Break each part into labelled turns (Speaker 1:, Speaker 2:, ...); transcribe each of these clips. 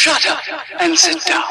Speaker 1: Shut up and sit down.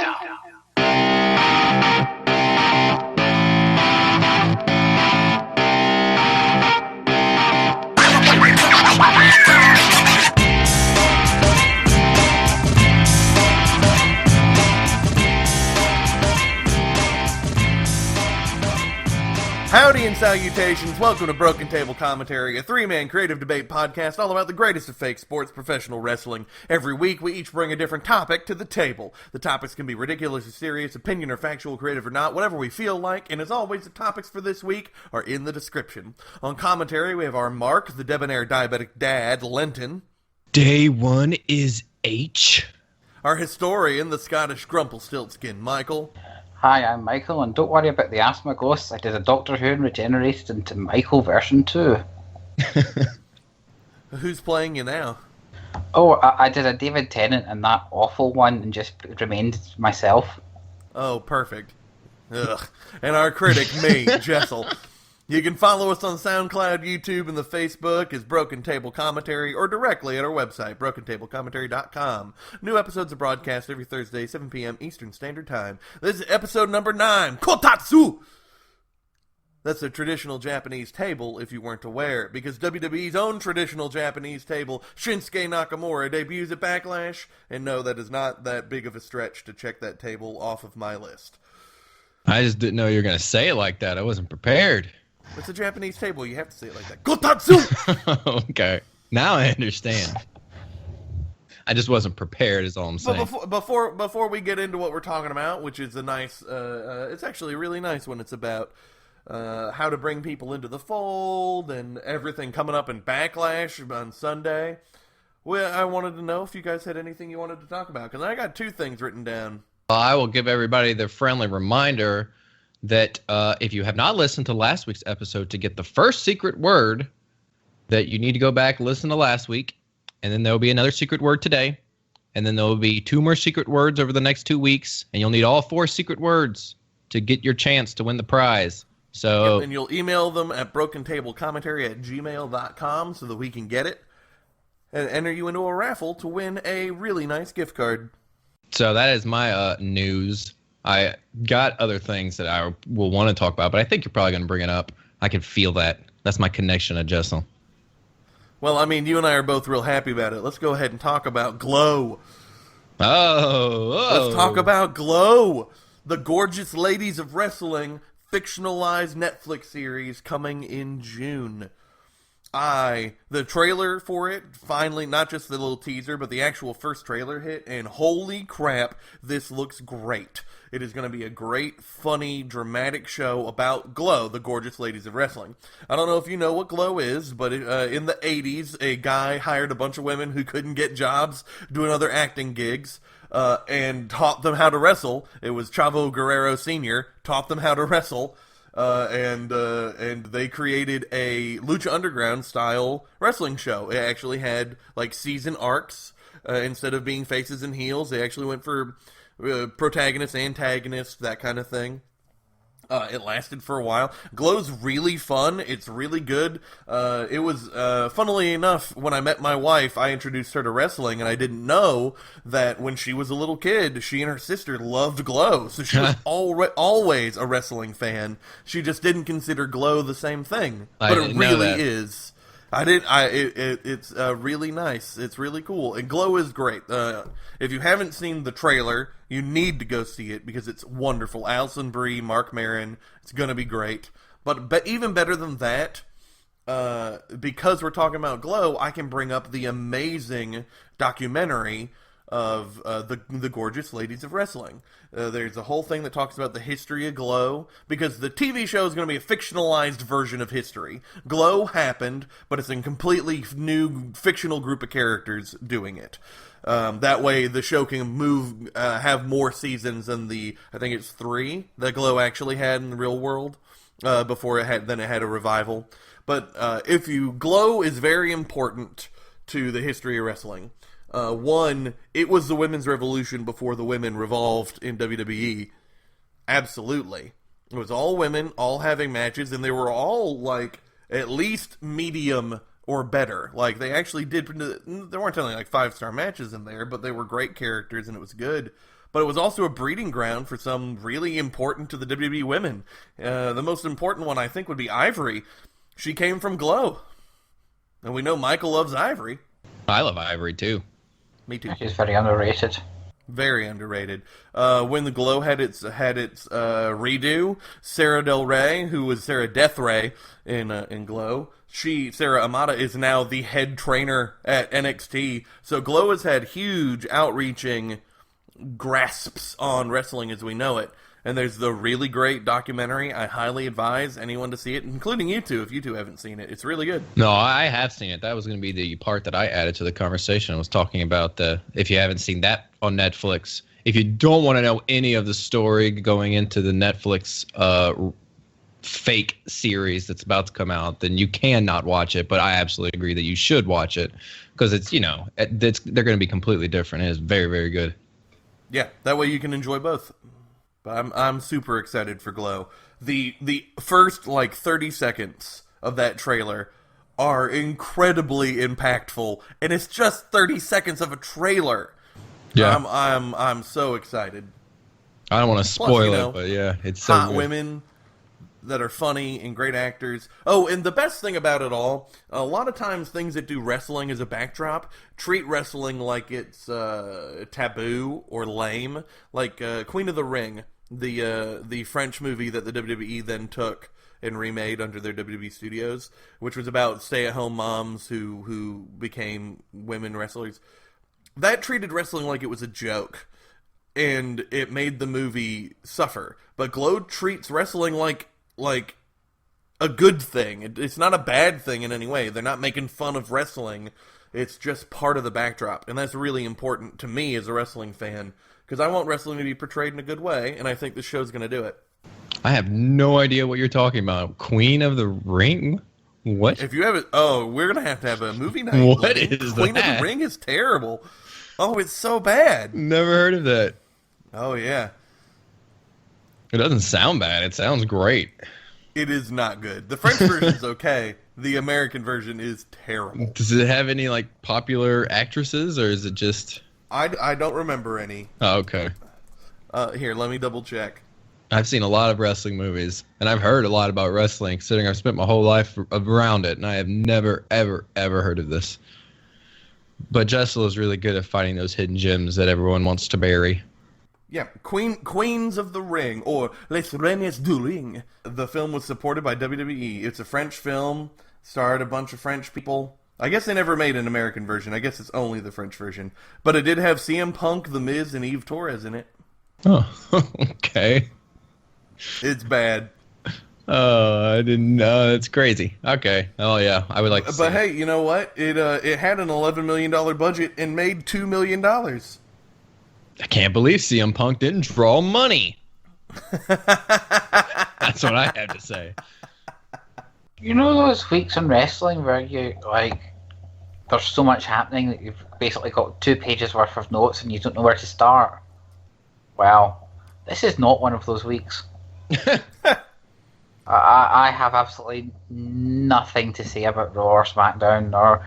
Speaker 2: Howdy and salutations, welcome to Broken Table Commentary, a three-man creative debate podcast all about the greatest of fake sports, professional wrestling. Every week, we each bring a different topic to the table. The topics can be ridiculous or serious, opinion or factual, creative or not, whatever we feel like, and as always, the topics for this week are in the description. On commentary, we have our Mark, the debonair diabetic dad, Lenton.
Speaker 3: Day one is H.
Speaker 2: Our historian, the Scottish Grumpelstiltskin, Michael.
Speaker 4: Hi, I'm Michael, and don't worry about the asthma ghosts. I did a Doctor Who and regenerated into Michael version 2.
Speaker 2: Who's playing you now?
Speaker 4: Oh, I did a David Tennant and that awful one and just remained myself.
Speaker 2: Oh, perfect. Ugh. And our critic, me, Jessel. You can follow us on SoundCloud, YouTube, and the Facebook as Broken Table Commentary, or directly at our website, BrokenTableCommentary.com. New episodes are broadcast every Thursday, 7 p.m. Eastern Standard Time. This is episode number 9, Kotatsu! That's a traditional Japanese table, if you weren't aware, because WWE's own traditional Japanese table, Shinsuke Nakamura, debuts at Backlash, and no, that is not that big of a stretch to check that table off of my list.
Speaker 3: I just didn't know you were going to say it like that. I wasn't prepared.
Speaker 2: It's a Japanese table. You have to say it like that. Kotatsu!
Speaker 3: Okay. Now I understand. I just wasn't prepared is all I'm saying.
Speaker 2: But before we get into what we're talking about, which is a nice, it's actually really nice when it's about how to bring people into the fold and everything coming up in Backlash on Sunday. Well, I wanted to know if you guys had anything you wanted to talk about, because I got 2 things written down.
Speaker 3: I will give everybody the friendly reminder that if you have not listened to last week's episode to get the first secret word, that you need to go back and listen to last week, and then there will be another secret word today, and then there will be 2 more secret words over the next 2 weeks, and you'll need all 4 secret words to get your chance to win the prize. So,
Speaker 2: yep, and you'll email them at brokentablecommentary@gmail.com so that we can get it and enter you into a raffle to win a really nice gift card.
Speaker 3: So that is my news. I got other things that I will want to talk about, but I think you're probably going to bring it up. I can feel that. That's my connection to Jessel.
Speaker 2: Well, I mean, you and I are both real happy about it. Let's go ahead and talk about Glow.
Speaker 3: Oh.
Speaker 2: Let's talk about Glow, the gorgeous ladies of wrestling fictionalized Netflix series coming in June. The trailer for it, finally, not just the little teaser, but the actual first trailer hit, and holy crap, this looks great. It is going to be a great, funny, dramatic show about Glow, the gorgeous ladies of wrestling. I don't know if you know what Glow is, but in the 80s, a guy hired a bunch of women who couldn't get jobs doing other acting gigs, and taught them how to wrestle. It was Chavo Guerrero Sr., taught them how to wrestle. And they created a Lucha Underground style wrestling show. It actually had like season arcs. Instead of being faces and heels, they actually went for protagonists, antagonists, that kind of thing. It lasted for a while. Glow's really fun. It's really good. It was, funnily enough, when I met my wife, I introduced her to wrestling, and I didn't know that when she was a little kid, she and her sister loved Glow. So she was always a wrestling fan. She just didn't consider Glow the same thing. But it really is. It's really nice. It's really cool. And Glow is great. If you haven't seen the trailer, you need to go see it because it's wonderful. Alison Brie, Mark Maron. It's going to be great. But even better than that, because we're talking about Glow, I can bring up the amazing documentary of the gorgeous ladies of wrestling. There's a whole thing that talks about the history of Glow, because the TV show is going to be a fictionalized version of history. Glow happened, but it's a completely new fictional group of characters doing it. That way the show can have more seasons than I think it's 3 that Glow actually had in the real world, before it had a revival. But Glow is very important to the history of wrestling. One, it was the women's revolution before the women revolved in WWE. Absolutely. It was all women, all having matches, and they were all, like, at least medium or better. Like, they actually did, there weren't only like 5-star matches in there, but they were great characters and it was good. But it was also a breeding ground for some really important to the WWE women. The most important one, I think, would be Ivory. She came from Glow. And we know Michael loves Ivory.
Speaker 3: I love Ivory, too.
Speaker 2: Me too.
Speaker 4: She's very underrated.
Speaker 2: Very underrated. When the Glow had its redo, Sarah Del Rey, who was Sarah Death Ray in Glow, Sarah Amata is now the head trainer at NXT. So Glow has had huge outreaching grasps on wrestling as we know it. And there's the really great documentary. I highly advise anyone to see it, including you two, if you two haven't seen it. It's really good.
Speaker 3: No, I have seen it. That was going to be the part that I added to the conversation. I was talking about if you haven't seen that on Netflix, if you don't want to know any of the story going into the Netflix fake series that's about to come out, then you cannot watch it. But I absolutely agree that you should watch it because it's, they're going to be completely different. It is very, very good.
Speaker 2: Yeah, that way you can enjoy both. But I'm super excited for Glow. The first 30 seconds of that trailer are incredibly impactful, and it's just 30 seconds of a trailer.
Speaker 3: Yeah,
Speaker 2: I'm so excited.
Speaker 3: I don't want to spoil it, but yeah, it's so
Speaker 2: hot
Speaker 3: good.
Speaker 2: Women that are funny and great actors. Oh, and the best thing about it all, a lot of times things that do wrestling as a backdrop treat wrestling like it's taboo or lame. Like Queen of the Ring, the French movie that the WWE then took and remade under their WWE studios, which was about stay-at-home moms who became women wrestlers. That treated wrestling like it was a joke, and it made the movie suffer. But Glow treats wrestling like a good thing. It's not a bad thing in any way. They're not making fun of wrestling. It's just part of the backdrop. And that's really important to me as a wrestling fan, because I want wrestling to be portrayed in a good way, and I think this show's going to do it.
Speaker 3: I have no idea what you're talking about. Queen of the Ring? What?
Speaker 2: If you have it, we're going to have a movie night.
Speaker 3: What is
Speaker 2: Queen
Speaker 3: that?
Speaker 2: of the Ring is terrible. Oh, it's so bad.
Speaker 3: Never heard of that.
Speaker 2: Oh, yeah.
Speaker 3: It doesn't sound bad. It sounds great.
Speaker 2: It is not good. The French version's okay. The American version is terrible.
Speaker 3: Does it have any popular actresses, or is it just?
Speaker 2: I don't remember any.
Speaker 3: Oh, okay.
Speaker 2: Here, let me double check.
Speaker 3: I've seen a lot of wrestling movies, and I've heard a lot about wrestling, considering I've spent my whole life around it, and I have never, ever, ever heard of this. But Jessel is really good at finding those hidden gems that everyone wants to bury.
Speaker 2: Yeah, Queens of the Ring, or Les Reines du Ring. The film was supported by WWE. It's a French film, starred a bunch of French people. I guess they never made an American version. I guess it's only the French version. But it did have CM Punk, The Miz, and Eve Torres in it.
Speaker 3: Oh, okay.
Speaker 2: It's bad.
Speaker 3: Oh, I didn't know. It's crazy. Okay. Oh, yeah. I would like to see
Speaker 2: But
Speaker 3: it.
Speaker 2: hey, you know what? It had an $11 million budget and made $2 million.
Speaker 3: I can't believe CM Punk didn't draw money. That's what I have to say.
Speaker 4: You know those weeks in wrestling where you, there's so much happening that you've basically got 2 pages worth of notes and you don't know where to start? Well, this is not one of those weeks. I have absolutely nothing to say about Raw or SmackDown,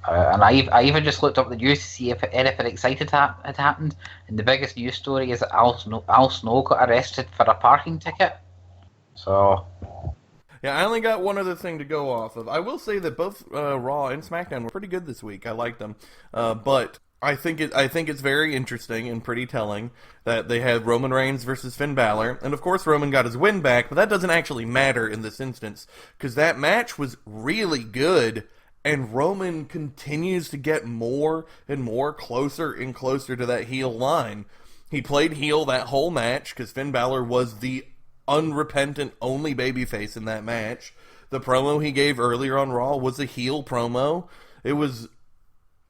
Speaker 4: and I even just looked up the news to see if anything exciting had happened. And the biggest news story is that Al Snow got arrested for a parking ticket. So,
Speaker 2: yeah, I only got one other thing to go off of. I will say that both Raw and SmackDown were pretty good this week. I liked them, but I think it's very interesting and pretty telling that they had Roman Reigns versus Finn Balor, and of course Roman got his win back, but that doesn't actually matter in this instance because that match was really good. And Roman continues to get more and more closer and closer to that heel line. He played heel that whole match because Finn Balor was the unrepentant only babyface in that match. The promo he gave earlier on Raw was a heel promo. It was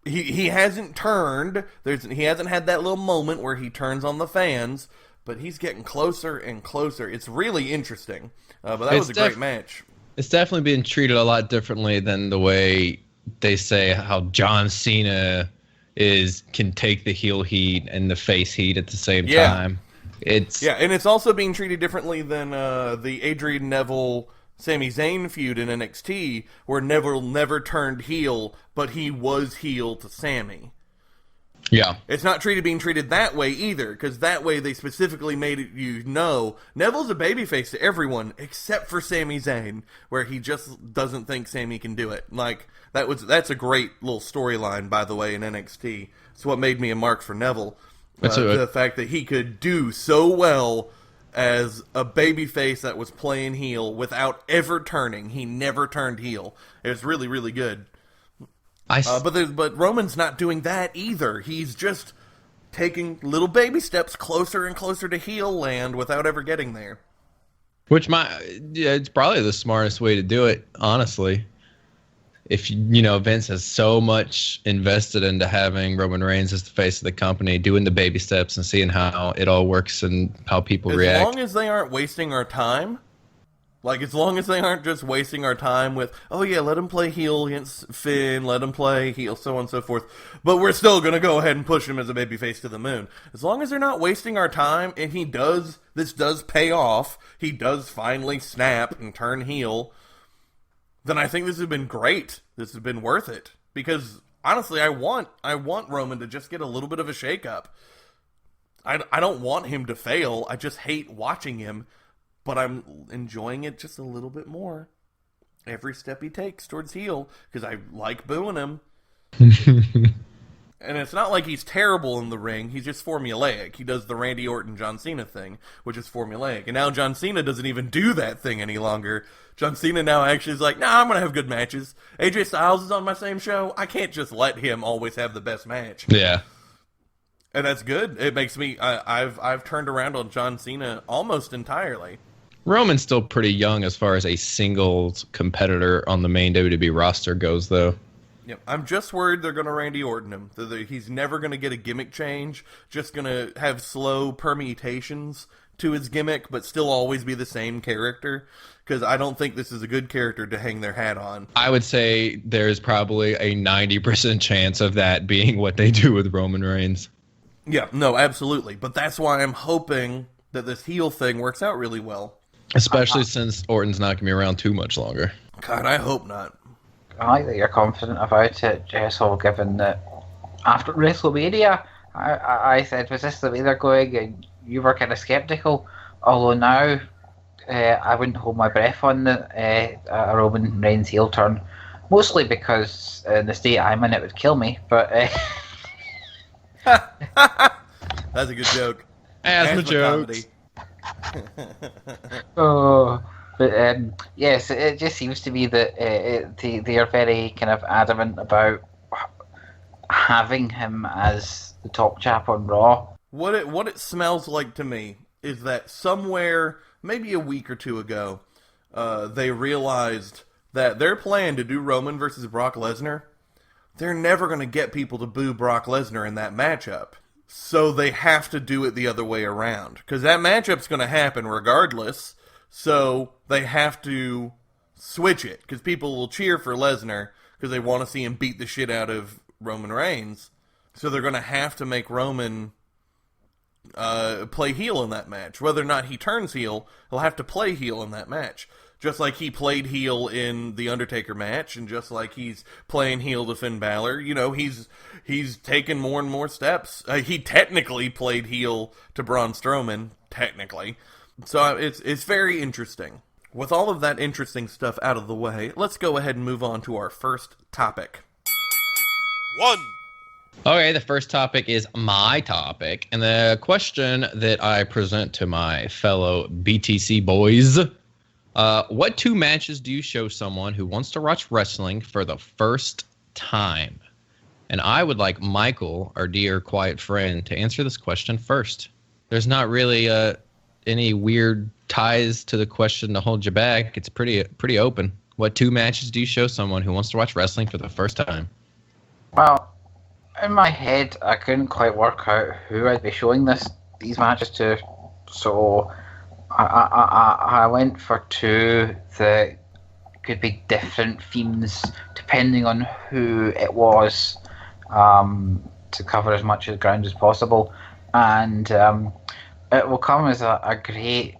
Speaker 2: he hasn't turned. He hasn't had that little moment where he turns on the fans, but he's getting closer and closer. It's really interesting. But that was a great match.
Speaker 3: It's definitely being treated a lot differently than the way they say how John Cena can take the heel heat and the face heat at the same time.
Speaker 2: And it's also being treated differently than the Adrian Neville Sami Zayn feud in NXT where Neville never turned heel, but he was heel to Sami.
Speaker 3: Yeah.
Speaker 2: It's not being treated that way either, because that way they specifically made it Neville's a babyface to everyone except for Sami Zayn, where he just doesn't think Sami can do it. Like, that's a great little storyline, by the way, in NXT. It's what made me a mark for Neville. The fact that he could do so well as a babyface that was playing heel without ever turning. He never turned heel. It was really, really good. But Roman's not doing that either. He's just taking little baby steps closer and closer to heel land without ever getting there.
Speaker 3: It's probably the smartest way to do it, honestly. If Vince has so much invested into having Roman Reigns as the face of the company, doing the baby steps and seeing how it all works and how people react.
Speaker 2: As long as they aren't wasting our time. Like, as long as they aren't just wasting our time with, oh yeah, let him play heel against Finn, let him play heel, so on and so forth, but we're still going to go ahead and push him as a babyface to the moon. As long as they're not wasting our time, and this does pay off, he does finally snap and turn heel, then I think this has been great. This has been worth it. Because, honestly, I want Roman to just get a little bit of a shakeup. I don't want him to fail, I just hate watching him. But I'm enjoying it just a little bit more every step he takes towards heel, because I like booing him. And it's not like he's terrible in the ring. He's just formulaic. He does the Randy Orton, John Cena thing, which is formulaic. And now John Cena doesn't even do that thing any longer. John Cena now actually is like, nah, I'm going to have good matches. AJ Styles is on my same show. I can't just let him always have the best match.
Speaker 3: Yeah.
Speaker 2: And that's good. It makes me... I've turned around on John Cena almost entirely.
Speaker 3: Roman's still pretty young as far as a singles competitor on the main WWE roster goes, though.
Speaker 2: Yep. I'm just worried they're going to Randy Orton him. He's never going to get a gimmick change, just going to have slow permutations to his gimmick, but still always be the same character, because I don't think this is a good character to hang their hat on.
Speaker 3: I would say there's probably a 90% chance of that being what they do with Roman Reigns.
Speaker 2: Yeah, no, absolutely. But that's why I'm hoping that this heel thing works out really well.
Speaker 3: Especially since Orton's not going to be around too much longer.
Speaker 2: God, I hope not.
Speaker 4: I like that you're confident about it, Jessel, given that after WrestleMania, I said, was this the way they're going? And you were kind of sceptical. Although now, I wouldn't hold my breath on a Roman Reigns heel turn. Mostly because in the state I'm in, it would kill me. But
Speaker 2: that's a good joke.
Speaker 3: As the jokes.
Speaker 4: Yes, it just seems to me that they are very kind of adamant about having him as the top chap on Raw.
Speaker 2: What it smells like to me is that somewhere, maybe a week or two ago, they realized that their plan to do Roman versus Brock Lesnar, they're never going to get people to boo Brock Lesnar in that matchup. So they have to do it the other way around. Because that matchup's going to happen regardless. So they have to switch it. Because people will cheer for Lesnar because they want to see him beat the shit out of Roman Reigns. So they're going to have to make Roman play heel in that match. Whether or not he turns heel, he'll have to play heel in that match. Just like he played heel in the Undertaker match, and just like he's playing heel to Finn Balor, he's taken more and more steps. He technically played heel to Braun Strowman, technically. So it's very interesting. With all of that interesting stuff out of the way, let's go ahead and move on to our first topic.
Speaker 1: 1.
Speaker 3: Okay, the first topic is my topic, and the question that I present to my fellow BTC boys: what 2 matches do you show someone who wants to watch wrestling for the first time? And I would like Michael, our dear quiet friend, to answer this question first. There's not really any weird ties to the question to hold you back. It's pretty open. What 2 matches do you show someone who wants to watch wrestling for the first time?
Speaker 4: Well, in my head, I couldn't quite work out who I'd be showing these matches to, so I went for 2 that could be different themes depending on who it was, to cover as much of the ground as possible, and it will come as a great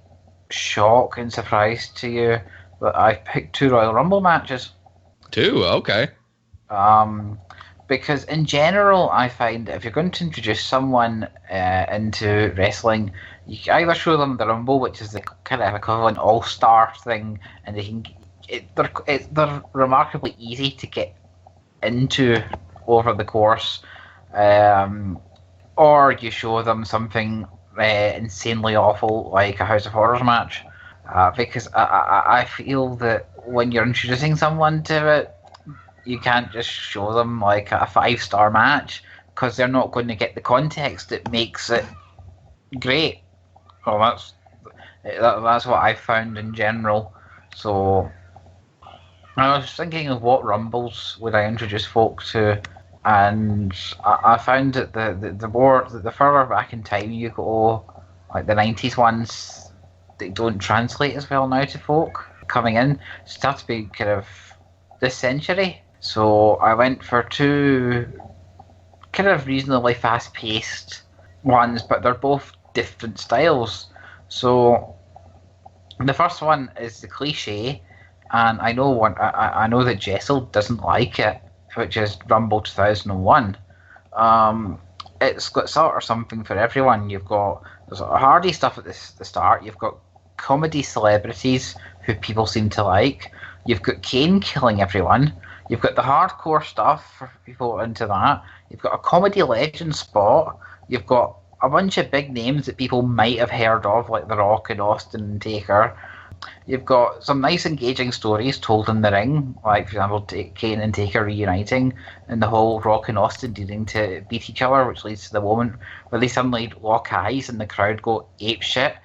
Speaker 4: shock and surprise to you that I picked 2 Royal Rumble matches.
Speaker 3: 2, okay.
Speaker 4: Because in general, I find if you're going to introduce someone into wrestling, you can either show them the Rumble, which is the kind of equivalent all-star thing, and they're remarkably easy to get into over the course, or you show them something insanely awful like a House of Horrors match, because I feel that when you're introducing someone to it, you can't just show them like a 5-star match, because they're not going to get the context that makes it great. Well, that's what I've found in general. So I was thinking of what Rumbles would I introduce folk to, and I found that the further back in time you go, like the 90s ones, they don't translate as well now to folk coming in. So it has to be kind of this century. So I went for 2 kind of reasonably fast-paced ones, but they're both different styles. So the first one is the cliche, and I know that Jessel doesn't like it, which is Rumble 2001. It's got sort of something for everyone. There's Hardy stuff at the start. You've got comedy celebrities who people seem to like. You've got Kane killing everyone. You've got the hardcore stuff for people into that. You've got a comedy legend spot. You've got a bunch of big names that people might have heard of, like The Rock and Austin and Taker. You've got some nice engaging stories told in the ring, like, for example, Kane and Taker reuniting, and the whole Rock and Austin needing to beat each other, which leads to the moment where they suddenly lock eyes and the crowd go apeshit.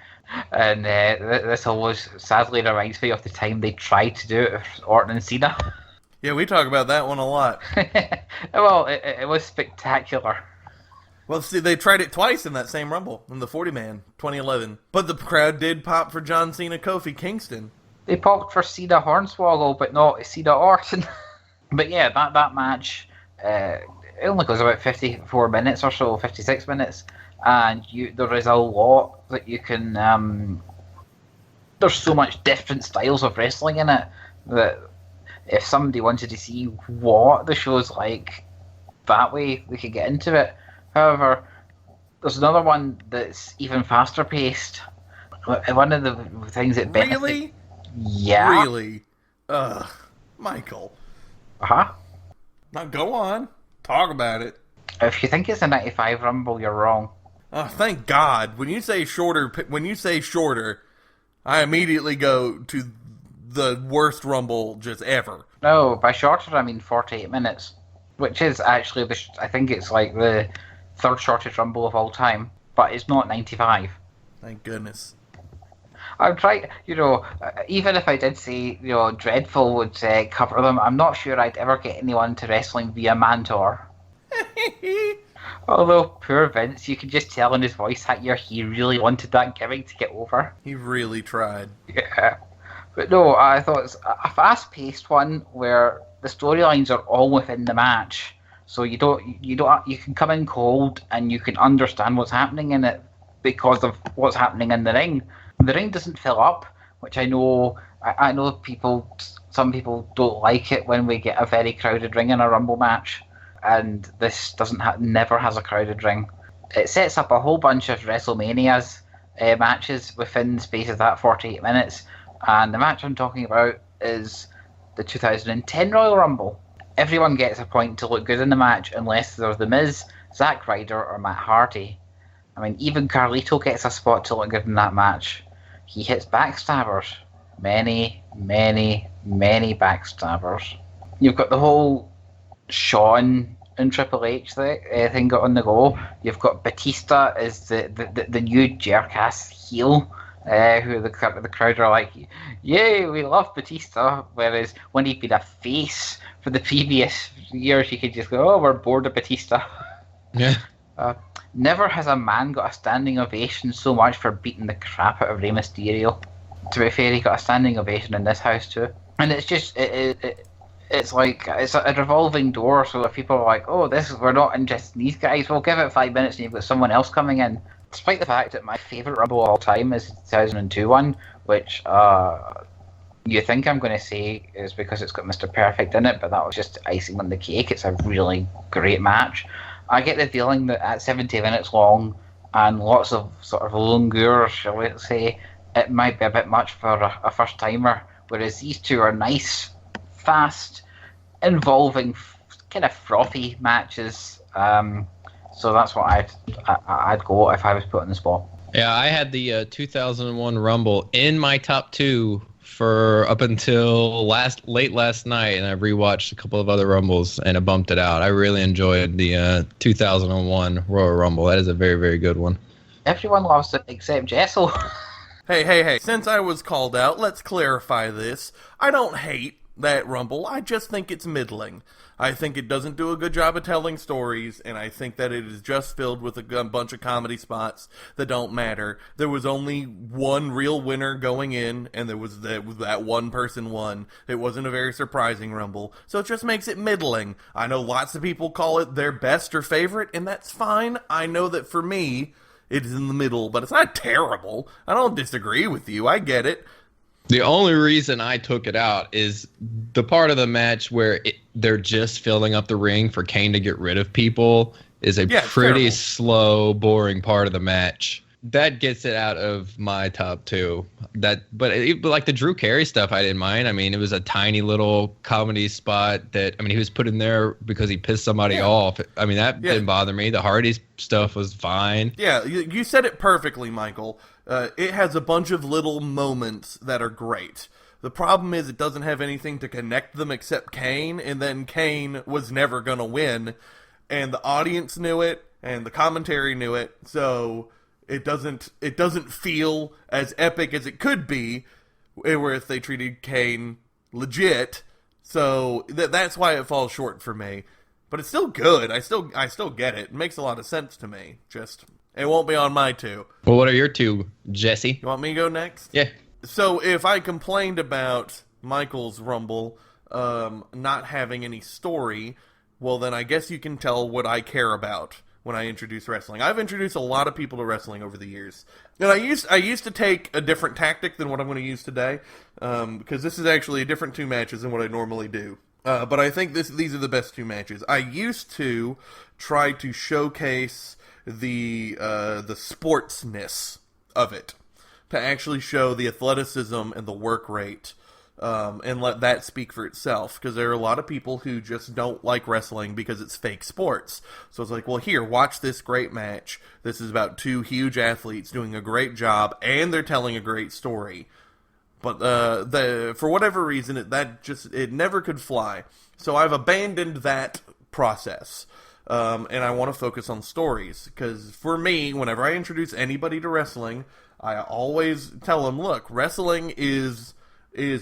Speaker 4: And this always sadly reminds me of the time they tried to do it with Orton and Cena.
Speaker 2: Yeah, we talk about that one a lot.
Speaker 4: Well, it was spectacular.
Speaker 2: Well, see, they tried it twice in that same Rumble, in the 40-man, 2011. But the crowd did pop for John Cena, Kofi Kingston.
Speaker 4: They popped for Cena Hornswoggle, but not Cena Orton. But yeah, that match, it only goes about 54 minutes or so, 56 minutes. And there is a lot that you can... there's so much different styles of wrestling in it that if somebody wanted to see what the show's like that way, we could get into it. However, there's another one that's even faster paced. One of the things that benefits...
Speaker 2: Really?
Speaker 4: Yeah.
Speaker 2: Really? Michael.
Speaker 4: Uh-huh.
Speaker 2: Now go on. Talk about it.
Speaker 4: If you think it's a 95 Rumble, you're wrong.
Speaker 2: Oh, thank God. When you say shorter, I immediately go to the worst Rumble just ever.
Speaker 4: No, by shorter I mean 48 minutes, which is actually, I think it's like the 3rd shortest Rumble of all time, but it's not 95.
Speaker 2: Thank goodness.
Speaker 4: I'm trying, even if I did say, Dreadful would cover them, I'm not sure I'd ever get anyone to wrestling via Mantor. Although, poor Vince, you can just tell in his voice actor he really wanted that gimmick to get over.
Speaker 2: He really tried.
Speaker 4: Yeah. But no, I thought it's a fast-paced one where the storylines are all within the match. So you can come in cold and you can understand what's happening in it because of what's happening in the ring. The ring doesn't fill up, which I know some people don't like it when we get a very crowded ring in a Rumble match. And this never has a crowded ring. It sets up a whole bunch of WrestleManias matches within the space of that 48 minutes. And the match I'm talking about is the 2010 Royal Rumble. Everyone gets a point to look good in the match unless they're The Miz, Zack Ryder, or Matt Hardy. I mean, even Carlito gets a spot to look good in that match. He hits backstabbers. Many, many, many backstabbers. You've got the whole Shawn and Triple H thing got on the go. You've got Batista as the new jerk-ass heel, who the crowd are like, yay, we love Batista. Whereas when he'd been a face for the previous years, you could just go, oh, we're bored of Batista.
Speaker 3: Yeah.
Speaker 4: Never has a man got a standing ovation so much for beating the crap out of Rey Mysterio. To be fair, he got a standing ovation in this house too. And it's just, it's like, it's a revolving door, so if people are like, oh, we're not interested in these guys, we'll give it 5 minutes and you've got someone else coming in. Despite the fact that my favourite Rumble of all time is the 2002 one, which you think I'm going to say is because it's got Mr. Perfect in it, but that was just icing on the cake. It's a really great match. I get the feeling that at 70 minutes long and lots of sort of longueur, shall we say, it might be a bit much for a first timer. Whereas these two are nice, fast, involving, kind of frothy matches. So that's what I'd go if I was put on the spot.
Speaker 3: Yeah, I had the 2001 Rumble in my top 2 for up until late last night, and I rewatched a couple of other Rumbles and I bumped it out. I really enjoyed the 2001 Royal Rumble. That is a very, very good one.
Speaker 4: Everyone loves it except Jessel.
Speaker 2: Hey. Since I was called out, let's clarify this. I don't hate that Rumble. I just think it's middling. I think it doesn't do a good job of telling stories, and I think that it is just filled with a bunch of comedy spots that don't matter. There was only one real winner going in, and there was that one person won. It wasn't a very surprising Rumble, so it just makes it middling. I know lots of people call it their best or favorite, and that's fine. I know that for me, it is in the middle, but it's not terrible. I don't disagree with you. I get it.
Speaker 3: The only reason I took it out is the part of the match where they're just filling up the ring for Kane to get rid of people is a pretty
Speaker 2: terrible.
Speaker 3: slow, boring part of the match. That gets it out of my top 2. But like the Drew Carey stuff, I didn't mind. I mean, it was a tiny little comedy spot that, I mean, he was put in there because he pissed somebody off. I mean, that didn't bother me. The Hardy's stuff was fine.
Speaker 2: Yeah, you said it perfectly, Michael. It has a bunch of little moments that are great. The problem is it doesn't have anything to connect them except Kane, and then Kane was never going to win, and the audience knew it, and the commentary knew it, so it doesn't feel as epic as it could be, where if they treated Kane legit. So that's why it falls short for me. But it's still good. I still get it. It makes a lot of sense to me. Just it won't be on my 2.
Speaker 3: Well, what are your 2, Jesse?
Speaker 2: You want me to go next?
Speaker 3: Yeah.
Speaker 2: So if I complained about Michael's Rumble not having any story, well then I guess you can tell what I care about when I introduce wrestling. I've introduced a lot of people to wrestling over the years. And I used to take a different tactic than what I'm going to use today, because this is actually a different 2 matches than what I normally do. But I think these are the best 2 matches. I used to try to showcase the sportsness of it, to actually show the athleticism and the work rate, and let that speak for itself, because there are a lot of people who just don't like wrestling because it's fake sports. So it's like, well, here, watch this great match. This is about 2 huge athletes doing a great job, and they're telling a great story. But for whatever reason, it never could fly. So I've abandoned that process. And I want to focus on stories, because for me, whenever I introduce anybody to wrestling, I always tell them, look, wrestling is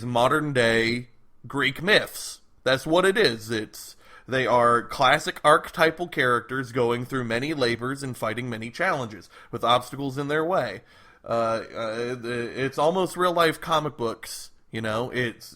Speaker 2: modern day Greek myths. That's what it is. They are classic archetypal characters going through many labors and fighting many challenges with obstacles in their way. It's almost real life comic books. You know, it's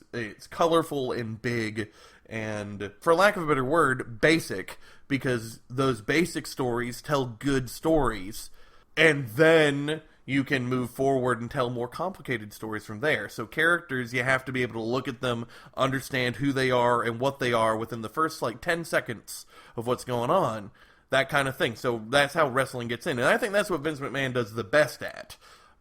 Speaker 2: colorful and big, and for lack of a better word, basic, because those basic stories tell good stories, and then you can move forward and tell more complicated stories from there. So characters, you have to be able to look at them, understand who they are and what they are within the first 10 seconds of what's going on. That kind of thing. So that's how wrestling gets in. And I think that's what Vince McMahon does the best at.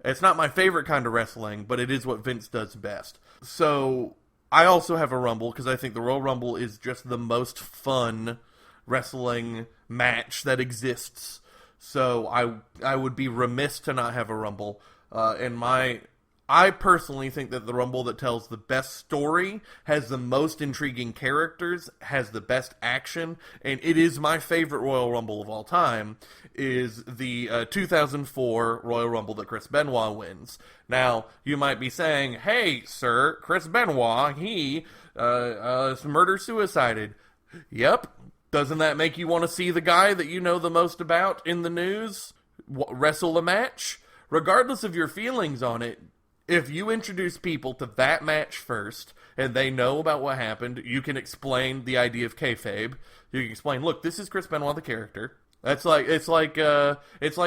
Speaker 2: It's not my favorite kind of wrestling, but it is what Vince does best. So I also have a Rumble, because I think the Royal Rumble is just the most fun wrestling match that exists. So I would be remiss to not have a Rumble. I personally think that the Rumble that tells the best story, has the most intriguing characters, has the best action, and it is my favorite Royal Rumble of all time, is the 2004 Royal Rumble that Chris Benoit wins. Now, you might be saying, hey, sir, Chris Benoit, he murder-suicided. Yep. Doesn't that make you want to see the guy that you know the most about in the news wrestle a match? Regardless of your feelings on it, if you introduce people to that match first, and they know about what happened, you can explain the idea of kayfabe. You can explain, look, this is Chris Benoit, the character. It's like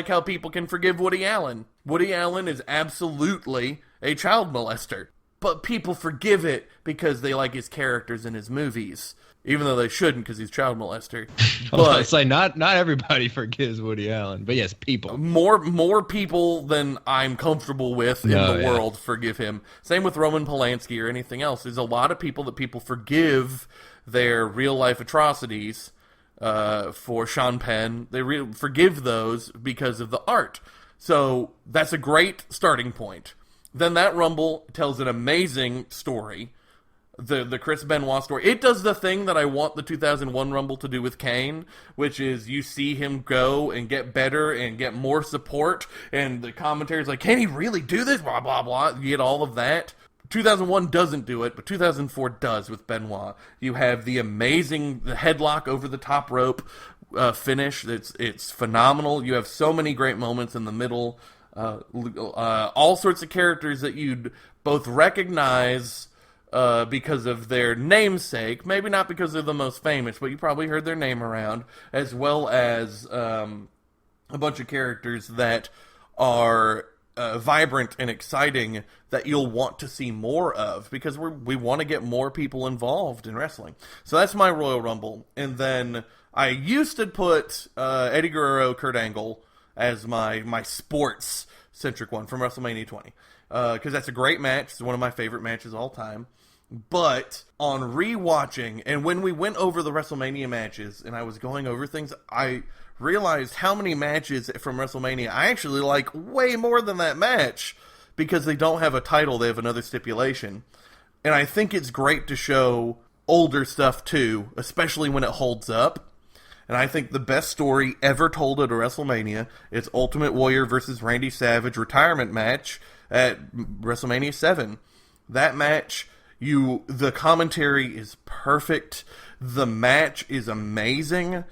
Speaker 2: how people can forgive Woody Allen. Woody Allen is absolutely a child molester. but people forgive it because they like his characters in his movies. Even though they shouldn't, because he's a child molester.
Speaker 3: But it's like not everybody forgives Woody Allen, but yes, people.
Speaker 2: More people than I'm comfortable with in the world forgive him. Same with Roman Polanski or anything else. There's a lot of people that people forgive their real life atrocities. For Sean Penn, they forgive those because of the art. So that's a great starting point. Then that Rumble tells an amazing story. The Chris Benoit story. It does the thing that I want the 2001 Rumble to do with Kane, which is you see him go and get better and get more support, and the commentary's like, can he really do this? Blah, blah, blah. You get all of that. 2001 doesn't do it, but 2004 does with Benoit. You have the amazing headlock over the top rope finish. It's phenomenal. You have so many great moments in the middle. All sorts of characters that you'd both recognize because of their namesake, maybe not because they're the most famous, but you probably heard their name around, as well as a bunch of characters that are vibrant and exciting that you'll want to see more of, because we want to get more people involved in wrestling. So that's my Royal Rumble. And then I used to put Eddie Guerrero, Kurt Angle as my sports-centric one from WrestleMania 20. Because that's a great match. It's one of my favorite matches of all time. But on rewatching, and when we went over the WrestleMania matches, and I was going over things, I realized how many matches from WrestleMania I actually like way more than that match, because they don't have a title, they have another stipulation. And I think it's great to show older stuff too, especially when it holds up. And I think the best story ever told at a WrestleMania is Ultimate Warrior versus Randy Savage retirement match at WrestleMania 7. That match, the commentary is perfect. The match is amazing.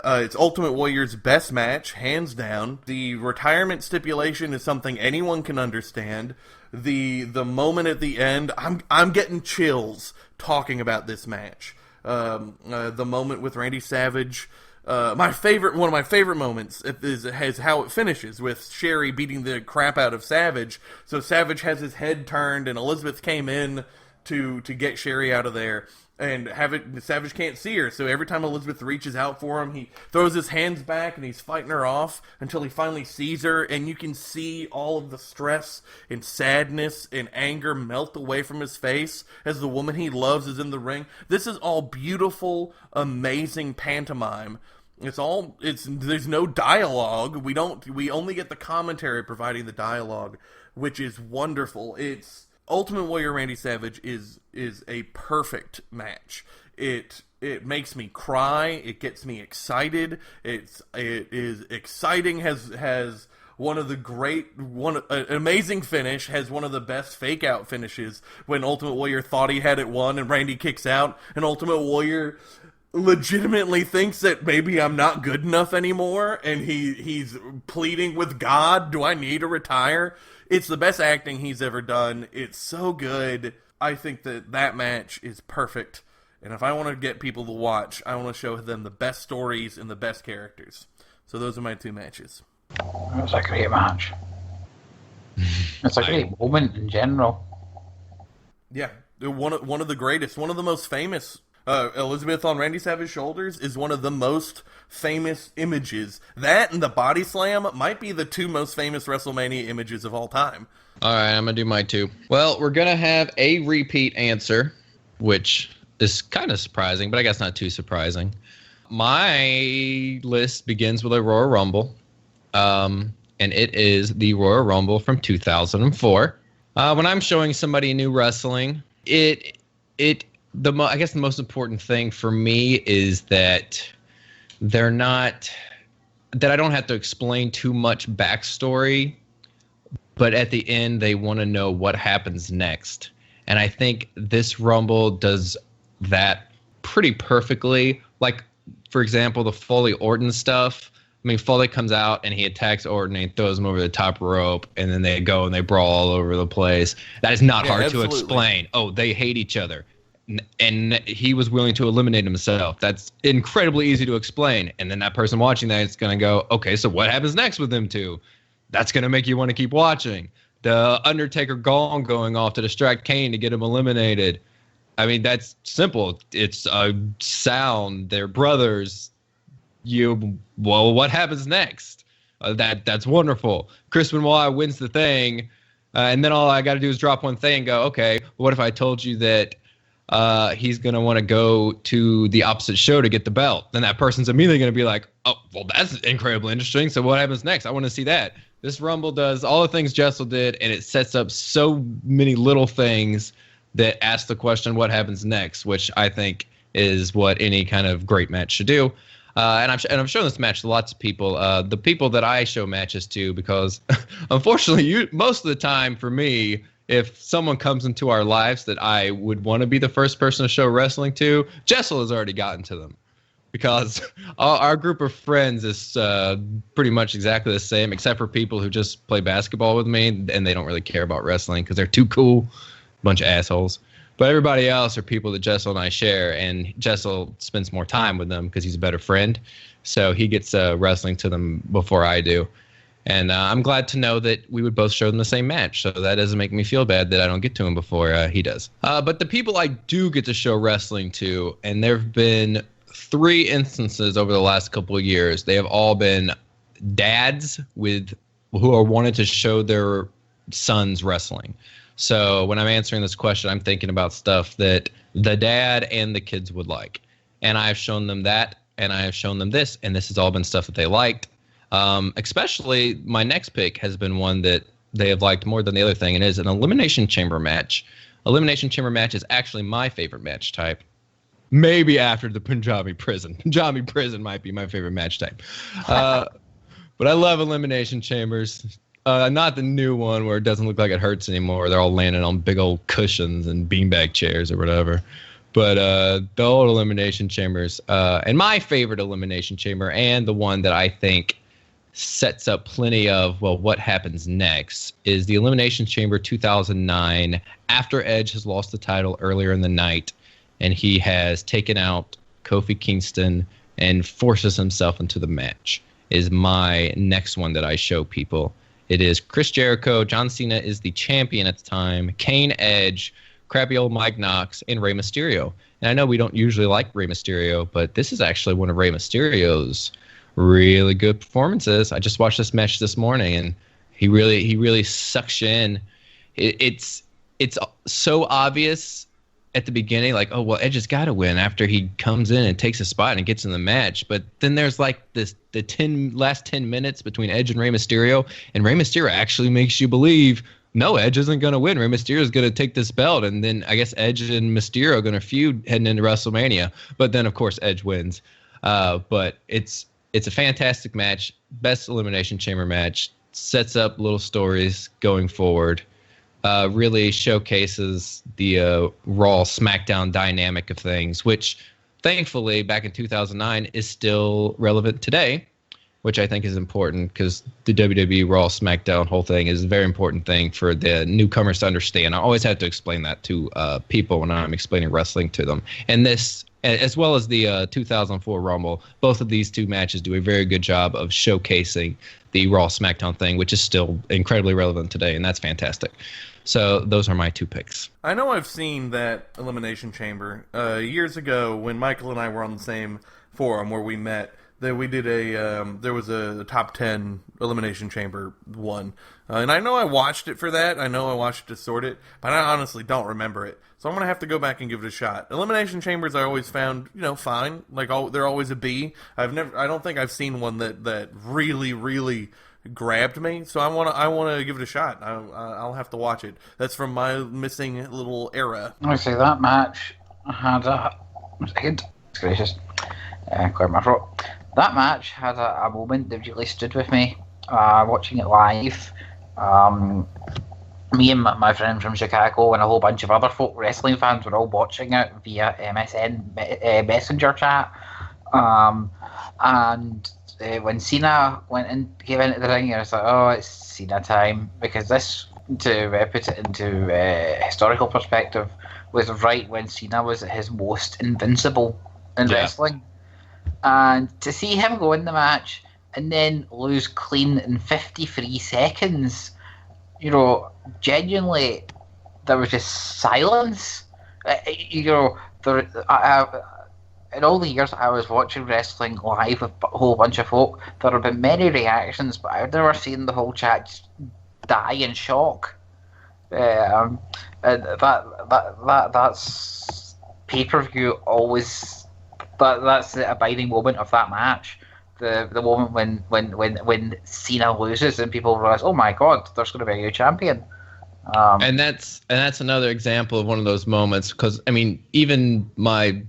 Speaker 2: It's Ultimate Warrior's best match, hands down. The retirement stipulation is something anyone can understand. The moment at the end, I'm getting chills talking about this match. The moment with Randy Savage. One of my favorite moments is how it finishes with Sherry beating the crap out of Savage. So Savage has his head turned, and Elizabeth came in to get Sherry out of there, and Savage can't see her. So every time Elizabeth reaches out for him, he throws his hands back and he's fighting her off until he finally sees her, and you can see all of the stress and sadness and anger melt away from his face as the woman he loves is in the ring. This is all beautiful, amazing pantomime. There's no dialogue. We only get the commentary providing the dialogue, which is wonderful. Ultimate Warrior Randy Savage is a perfect match. It makes me cry. It gets me excited. It is exciting. Has one of the an amazing finish. Has one of the best fake out finishes when Ultimate Warrior thought he had it won and Randy kicks out, and Ultimate Warrior legitimately thinks that maybe I'm not good enough anymore, and he's pleading with God, do I need to retire? It's the best acting he's ever done. It's so good. I think that match is perfect. And if I want to get people to watch, I want to show them the best stories and the best characters. So those are my two matches.
Speaker 4: That's a great match. It's a great moment in general.
Speaker 2: Yeah, one of the greatest, one of the most famous. Elizabeth on Randy Savage's shoulders is one of the most famous images. That and the body slam might be the two most famous WrestleMania images of all time.
Speaker 3: All right, I'm going to do my two. Well, we're going to have a repeat answer, which is kind of surprising, but I guess not too surprising. My list begins with a Royal Rumble, and it is the Royal Rumble from 2004. When I'm showing somebody new wrestling, I guess the most important thing for me is that I don't have to explain too much backstory, but at the end they want to know what happens next. And I think this Rumble does that pretty perfectly. Like, for example, the Foley Orton stuff. I mean, Foley comes out and he attacks Orton and he throws him over the top rope, and then they go and they brawl all over the place. That is not hard to explain. Oh, they hate each other. And he was willing to eliminate himself. That's incredibly easy to explain. And then that person watching that is going to go, okay, so what happens next with them two? That's going to make you want to keep watching. the Undertaker gong going off to distract Kane to get him eliminated. I mean, that's simple. It's a sound. They're brothers. Well, what happens next? That's wonderful. Chris Benoit wins the thing, and then all I got to do is drop one thing and go, okay, what if I told you that he's going to want to go to the opposite show to get the belt? Then that person's immediately going to be like, oh, well, that's incredibly interesting. So what happens next? I want to see that. This Rumble does all the things Jessel did, and it sets up so many little things that ask the question, what happens next, which I think is what any kind of great match should do. And I've shown this match to lots of people. The people that I show matches to, because unfortunately, most of the time for me, if someone comes into our lives that I would want to be the first person to show wrestling to, Jessel has already gotten to them. Because our group of friends is pretty much exactly the same, except for people who just play basketball with me, and they don't really care about wrestling because they're too cool. Bunch of assholes. But everybody else are people that Jessel and I share, and Jessel spends more time with them because he's a better friend. So he gets wrestling to them before I do. And I'm glad to know that we would both show them the same match. So that doesn't make me feel bad that I don't get to him before he does. But the people I do get to show wrestling to, and there have been 3 instances over the last couple of years, they have all been dads who are wanted to show their sons wrestling. So when I'm answering this question, I'm thinking about stuff that the dad and the kids would like. And I've shown them that, and I have shown them this, and this has all been stuff that they liked. Especially my next pick has been one that they have liked more than the other thing, and it is an Elimination Chamber match. Elimination Chamber match is actually my favorite match type. Maybe after the Punjabi Prison. Punjabi Prison might be my favorite match type. But I love Elimination Chambers. Not the new one where it doesn't look like it hurts anymore. They're all landing on big old cushions and beanbag chairs or whatever. But the old Elimination Chambers, and my favorite Elimination Chamber, and the one that I think sets up plenty of, well, what happens next, is the Elimination Chamber 2009, after Edge has lost the title earlier in the night, and he has taken out Kofi Kingston and forces himself into the match, is my next one that I show people. It is Chris Jericho. John Cena is the champion at the time. Kane, Edge, crappy old Mike Knox, and Rey Mysterio. And I know we don't usually like Rey Mysterio, but this is actually one of Rey Mysterio's really good performances. I just watched this match this morning, and he really sucks you in. It's so obvious at the beginning, like, oh, well, Edge has got to win after he comes in and takes a spot and gets in the match. But then there's like the last 10 minutes between Edge and Rey Mysterio actually makes you believe, no, Edge isn't going to win. Rey Mysterio is going to take this belt. And then I guess Edge and Mysterio are going to feud heading into WrestleMania. But then, of course, Edge wins. But it's a fantastic match. Best Elimination Chamber match. Sets up little stories going forward. Really showcases the Raw SmackDown dynamic of things, which thankfully back in 2009 is still relevant today, which I think is important because the WWE Raw SmackDown whole thing is a very important thing for the newcomers to understand. I always have to explain that to people when I'm explaining wrestling to them. And this, as well as the 2004 Rumble, both of these two matches do a very good job of showcasing the Raw SmackDown thing, which is still incredibly relevant today, and that's fantastic. So those are my 2 picks.
Speaker 2: I know I've seen that Elimination Chamber years ago when Michael and I were on the same forum where we met. That we did there was a top 10 Elimination Chamber one, and I know I watched it for that. I know I watched it to sort it, but I honestly don't remember it. So I'm gonna have to go back and give it a shot. Elimination Chambers I always found, fine. Like they're always a B. I don't think I've seen one that really grabbed me. So I wanna give it a shot. I'll have to watch it. That's from my missing little era.
Speaker 4: I say that match had a gracious, clear my throat. That match had a moment that really stood with me. Watching it live, me and my friend from Chicago and a whole bunch of other wrestling fans were all watching it via MSN Messenger chat. And when Cena came into the ring, I was like, oh, it's Cena time. Because this, to put it into historical perspective, was right when Cena was at his most invincible in wrestling. And to see him go in the match and then lose clean in 53 seconds genuinely, there was just silence. There, in all the years I was watching wrestling live with a whole bunch of folk, there have been many reactions, but I've never seen the whole chat just die in shock. And that's pay-per-view always. That's the abiding moment of that match. The moment when Cena loses and people realize, oh my god, there's going to be a new champion.
Speaker 3: And that's another example of one of those moments, because I mean, even my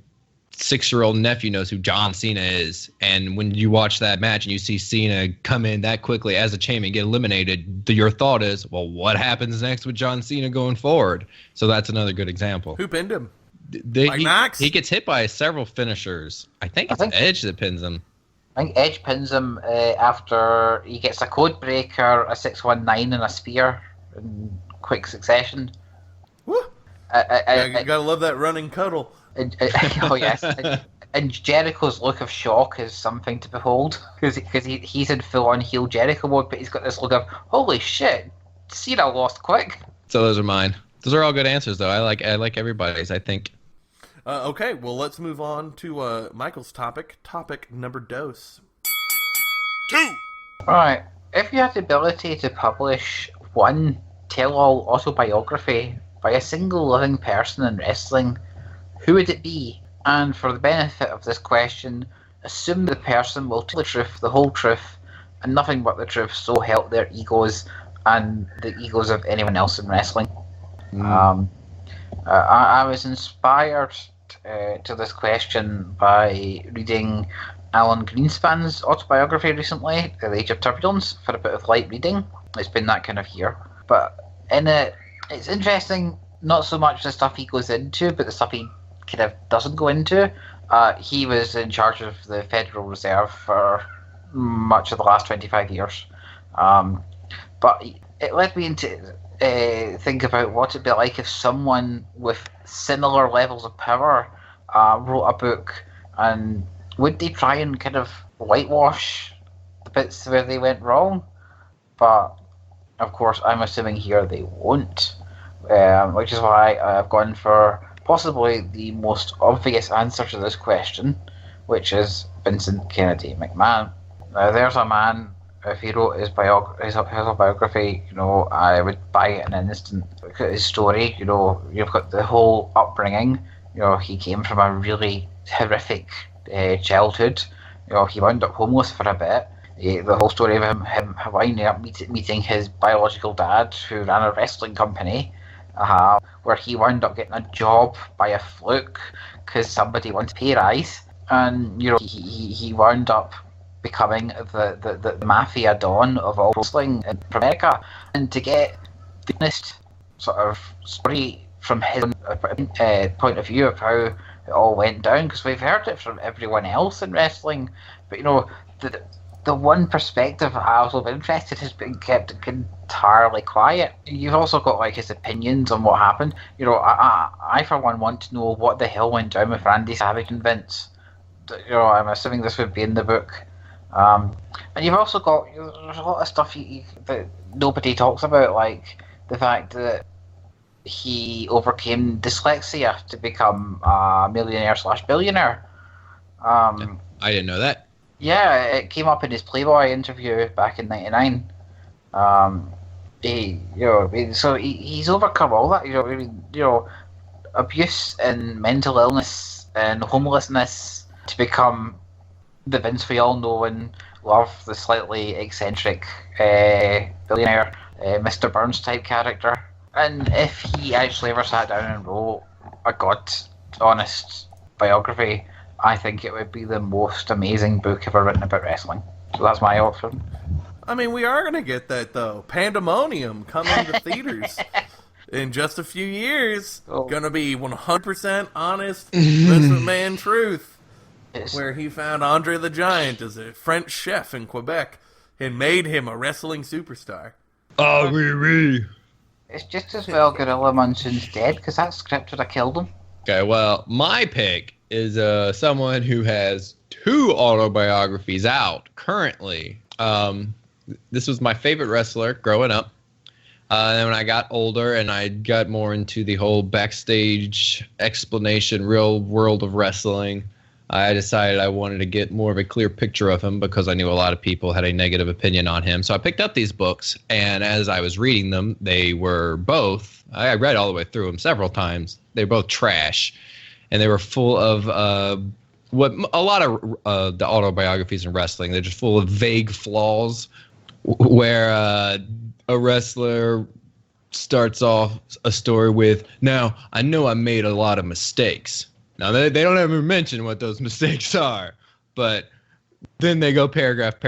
Speaker 3: 6-year-old nephew knows who John Cena is, and when you watch that match and you see Cena come in that quickly as a champion, get eliminated, your thought is, well, what happens next with John Cena going forward? So that's another good example.
Speaker 2: Who pinned him?
Speaker 3: Max? He gets hit by several finishers. I think Edge that pins him.
Speaker 4: I think Edge pins him after he gets a code breaker, a 619, and a spear in quick succession.
Speaker 2: Woo! You gotta love that running cuddle.
Speaker 4: Oh yes, and Jericho's look of shock is something to behold, because he's in full-on heel Jericho mode, but he's got this look of holy shit, Cena lost quick.
Speaker 3: So those are mine. Those are all good answers, though. I like everybody's, I think.
Speaker 2: Okay, well, let's move on to Michael's topic. Topic number dos.
Speaker 1: 2.
Speaker 4: Right. If you had the ability to publish one tell-all autobiography by a single living person in wrestling, who would it be? And for the benefit of this question, assume the person will tell the truth, the whole truth, and nothing but the truth, so help their egos and the egos of anyone else in wrestling. I was inspired to this question by reading Alan Greenspan's autobiography recently, The Age of Turbulence, for a bit of light reading. It's been that kind of year. But in it, it's interesting, not so much the stuff he goes into, but the stuff he kind of doesn't go into. He was in charge of the Federal Reserve for much of the last 25 years. But it led me into think about what it'd be like if someone with similar levels of power wrote a book, and would they try and kind of whitewash the bits where they went wrong? But of course, I'm assuming here they won't, which is why I've gone for possibly the most obvious answer to this question, which is Vincent Kennedy McMahon. Now, there's a man. If he wrote his autobiography, I would buy it in an instant. Look at his story. You've got the whole upbringing. He came from a really horrific childhood. He wound up homeless for a bit. The whole story of him winding up meeting his biological dad, who ran a wrestling company, where he wound up getting a job by a fluke because somebody wanted a pay rise, and he wound up becoming the mafia don of all wrestling in America. And to get the honest sort of story from his point of view of how it all went down, because we've heard it from everyone else in wrestling, but the one perspective I was of interested has been kept entirely quiet. You've also got his opinions on what happened. I for one want to know what the hell went down with Randy Savage and Vince. I'm assuming this would be in the book. And you've also got there's a lot of stuff that nobody talks about, like the fact that he overcame dyslexia to become a millionaire/billionaire.
Speaker 3: I didn't know that.
Speaker 4: Yeah, it came up in his Playboy interview back in '99. He's overcome all that. Abuse and mental illness and homelessness to become the Vince we all know and love, the slightly eccentric billionaire, Mr. Burns type character. And if he actually ever sat down and wrote a honest biography, I think it would be the most amazing book ever written about wrestling. So that's my option.
Speaker 2: I mean, we are going to get that, though. Pandemonium coming to theaters in just a few years. Going to be 100% honest Vince McMahon truth. Where he found Andre the Giant as a French chef in Quebec and made him a wrestling superstar.
Speaker 3: Oh, oui.
Speaker 4: It's just as well Gorilla Monsoon's dead, because that script would have killed him.
Speaker 3: Okay, well, my pick is someone who has 2 autobiographies out currently. This was my favorite wrestler growing up. And when I got older and I got more into the whole backstage explanation, real world of wrestling, I decided I wanted to get more of a clear picture of him because I knew a lot of people had a negative opinion on him. So I picked up these books, and as I was reading them, they were both, I read all the way through them several times. They were both trash, and they were full of what a lot of the autobiographies in wrestling, they're just full of vague flaws where a wrestler starts off a story with, now, I know I made a lot of mistakes. Now, they don't ever mention what those mistakes are, but then they go paragraph,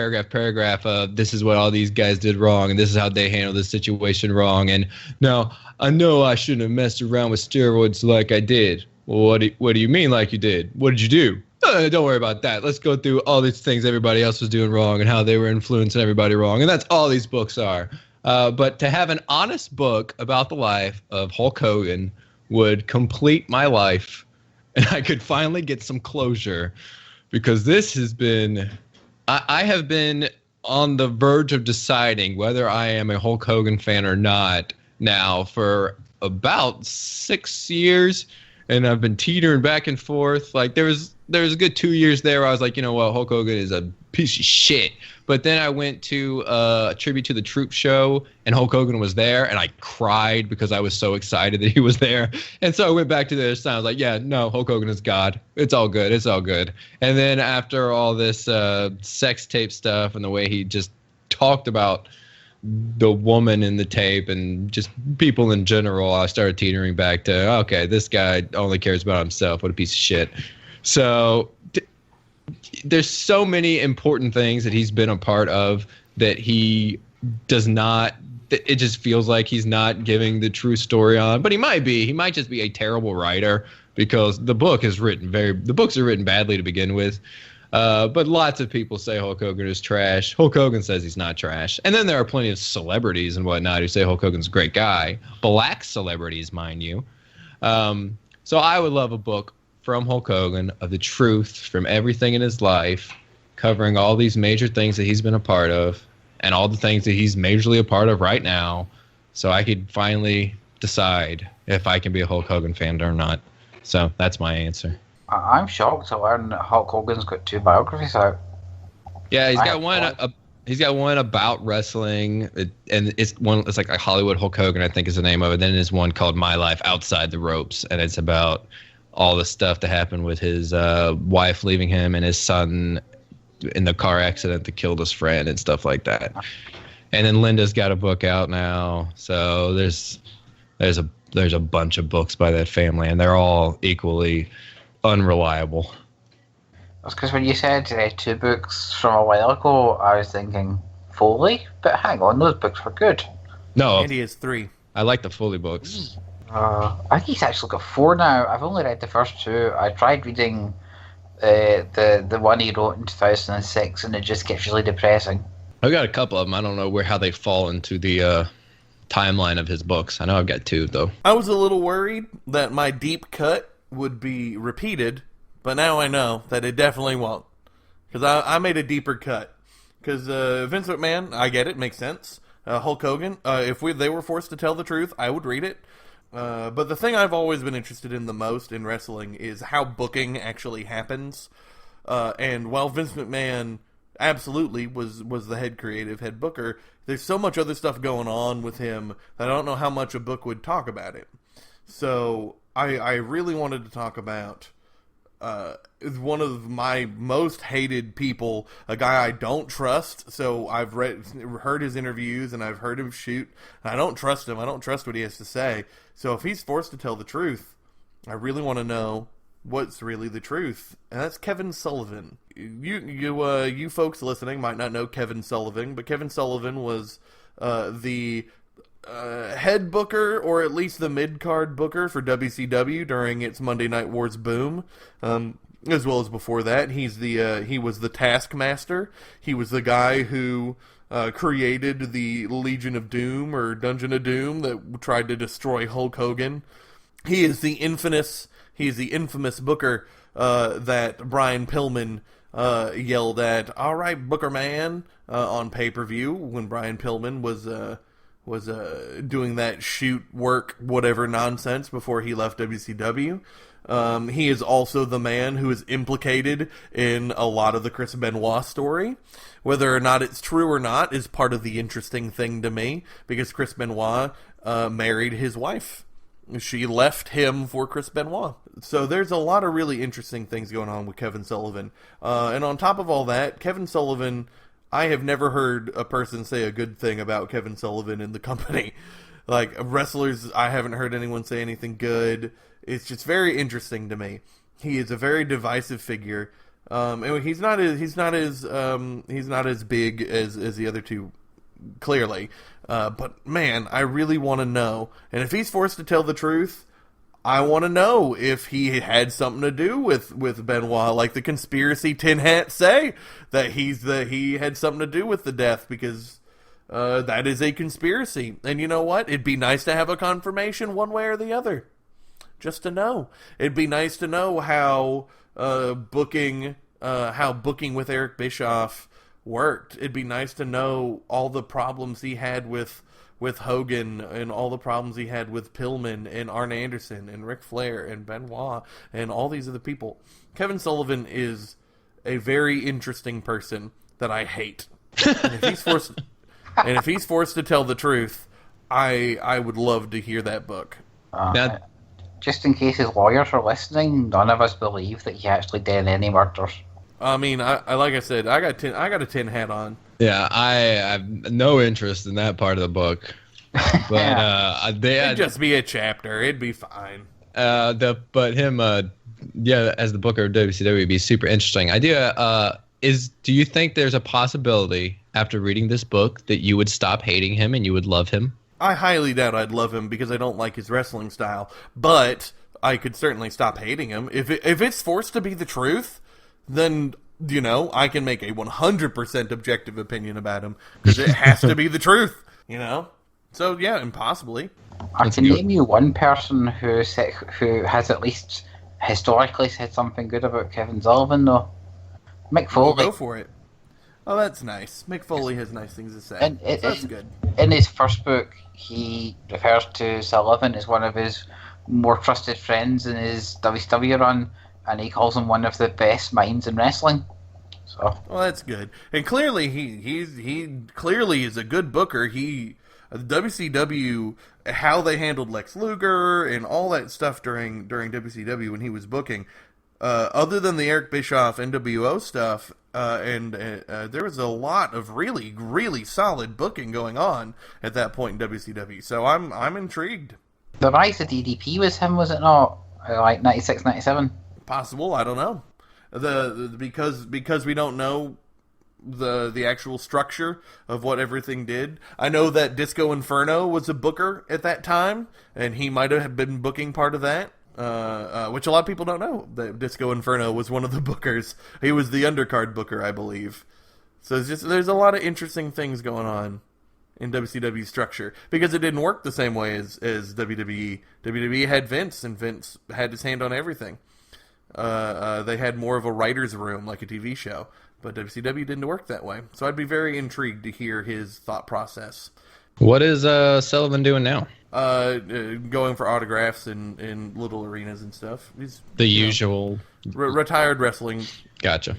Speaker 3: this is what all these guys did wrong, and this is how they handled this situation wrong, and now, I know I shouldn't have messed around with steroids like I did. Well, what do you mean like you did? What did you do? Don't worry about that. Let's go through all these things everybody else was doing wrong and how they were influencing everybody wrong, and that's all these books are. But to have an honest book about the life of Hulk Hogan would complete my life, and I could finally get some closure, because this has been, I have been on the verge of deciding whether I am a Hulk Hogan fan or not now for about 6 years, and I've been teetering back and forth. Like there was a good 2 years there where I was like, you know what, Hulk Hogan is a piece of shit. But then I went to a Tribute to the Troop show, and Hulk Hogan was there, and I cried because I was so excited that he was there. And so I went back to the other side. I was like, yeah, no, Hulk Hogan is God. It's all good. It's all good. And then after all this sex tape stuff and the way he just talked about the woman in the tape and just people in general, I started teetering back to, okay, this guy only cares about himself. What a piece of shit. So there's so many important things that he's been a part of that he does not, it just feels like he's not giving the true story on, but he might be. He might just be a terrible writer because the books are written badly to begin with. But lots of people say Hulk Hogan is trash. Hulk Hogan says he's not trash. And then there are plenty of celebrities and whatnot who say Hulk Hogan's a great guy. Black celebrities, mind you. So I would love a book from Hulk Hogan of the truth from everything in his life, covering all these major things that he's been a part of and all the things that he's majorly a part of right now, so I could finally decide if I can be a Hulk Hogan fan or not. So that's my answer.
Speaker 4: I'm shocked to learn that Hulk Hogan's got 2 biographies out.
Speaker 3: Yeah, he's got one. He's got one about wrestling, and it's like a Hollywood Hulk Hogan, I think is the name of it. Then there's one called My Life Outside the Ropes, and it's about all the stuff that happened with his wife leaving him and his son in the car accident that killed his friend and stuff like that. And then Linda's got a book out now, so there's a bunch of books by that family, and they're all equally unreliable.
Speaker 4: That's because when you said 2 books from a while ago, I was thinking Foley, but hang on, those books were good.
Speaker 3: No,
Speaker 2: Andy has 3.
Speaker 3: I like the Foley books.
Speaker 4: I think he's actually got 4 now. I've only read the first 2. I tried reading the one he wrote in 2006, and it just gets really depressing.
Speaker 3: I've got a couple of them. I don't know how they fall into the timeline of his books. I know I've got 2, though.
Speaker 2: I was a little worried that my deep cut would be repeated, but now I know that it definitely won't. Because I made a deeper cut. Because Vince McMahon, I get it, makes sense. Hulk Hogan, if they were forced to tell the truth, I would read it. But the thing I've always been interested in the most in wrestling is how booking actually happens. And while Vince McMahon absolutely was the head booker, there's so much other stuff going on with him that I don't know how much a book would talk about it. So I really wanted to talk about one of my most hated people, a guy I don't trust. So I've heard his interviews and I've heard him shoot. And I don't trust him. I don't trust what he has to say. So if he's forced to tell the truth, I really want to know what's really the truth. And that's Kevin Sullivan. You folks listening might not know Kevin Sullivan, but Kevin Sullivan was the head booker, or at least the mid-card booker for WCW during its Monday Night Wars boom. As well as before that, he was the Taskmaster. He was the guy who created the Legion of Doom or Dungeon of Doom that tried to destroy Hulk Hogan. He is the infamous booker that Brian Pillman yelled at, "All right, Booker Man," on pay-per-view when Brian Pillman was doing that shoot work whatever nonsense before he left WCW. He is also the man who is implicated in a lot of the Chris Benoit story. Whether or not it's true or not is part of the interesting thing to me, because Chris Benoit married his wife. She left him for Chris Benoit. So there's a lot of really interesting things going on with Kevin Sullivan. And on top of all that, Kevin Sullivan, I have never heard a person say a good thing about Kevin Sullivan in the company. Like, wrestlers, I haven't heard anyone say anything good. It's just very interesting to me. He is a very divisive figure. And he's not as big as the other two, clearly. But man, I really want to know. And if he's forced to tell the truth, I want to know if he had something to do with Benoit, like the conspiracy tin hats say that he had something to do with the death, because that is a conspiracy. And you know what? It'd be nice to have a confirmation one way or the other, just to know. It'd be nice to know how booking with Eric Bischoff worked. It'd be nice to know all the problems he had with Hogan, and all the problems he had with Pillman and Arn Anderson and Ric Flair and Benoit and all these other people. Kevin Sullivan is a very interesting person that I hate. And if he's forced to tell the truth, I would love to hear that book.
Speaker 4: Just in case his lawyers are listening, none of us believe that he actually did any murders.
Speaker 2: I mean, I like I said, I got a tin hat on.
Speaker 3: Yeah, I have no interest in that part of the book. But
Speaker 2: it'd just be a chapter. It'd be fine.
Speaker 3: As the booker of WCW would be super interesting. Do you think there's a possibility after reading this book that you would stop hating him and you would love him?
Speaker 2: I highly doubt I'd love him, because I don't like his wrestling style. But I could certainly stop hating him. If it's forced to be the truth, then, you know, I can make a 100% objective opinion about him, because it has to be the truth, you know? So, yeah, impossibly.
Speaker 4: I can name you one person who has at least historically said something good about Kevin Sullivan, though. Mick Foley.
Speaker 2: We'll go for it. Oh, that's nice. Mick Foley has nice things to say. That's good.
Speaker 4: In his first book, he refers to Sullivan as one of his more trusted friends in his WCW run, and he calls him one of the best minds in wrestling. So,
Speaker 2: well, that's good. And clearly, he clearly is a good booker. WCW, how they handled Lex Luger and all that stuff during WCW when he was booking, other than the Eric Bischoff NWO stuff, there was a lot of really, really solid booking going on at that point in WCW. So I'm intrigued.
Speaker 4: The rise of DDP was him, was it not? Like 96, 97?
Speaker 2: Possible, I don't know. Because we don't know the actual structure of what everything did. I know that Disco Inferno was a booker at that time, and he might have been booking part of that. Which a lot of people don't know, that Disco Inferno was one of the bookers. He was the undercard booker, I believe. So there's a lot of interesting things going on in WCW structure, because it didn't work the same way as WWE. WWE had Vince, and Vince had his hand on everything. They had more of a writer's room, like a TV show, but WCW didn't work that way. So I'd be very intrigued to hear his thought process.
Speaker 3: What is Sullivan doing now?
Speaker 2: Going for autographs in little arenas and stuff. He's
Speaker 3: the usual
Speaker 2: retired wrestling.
Speaker 3: Gotcha.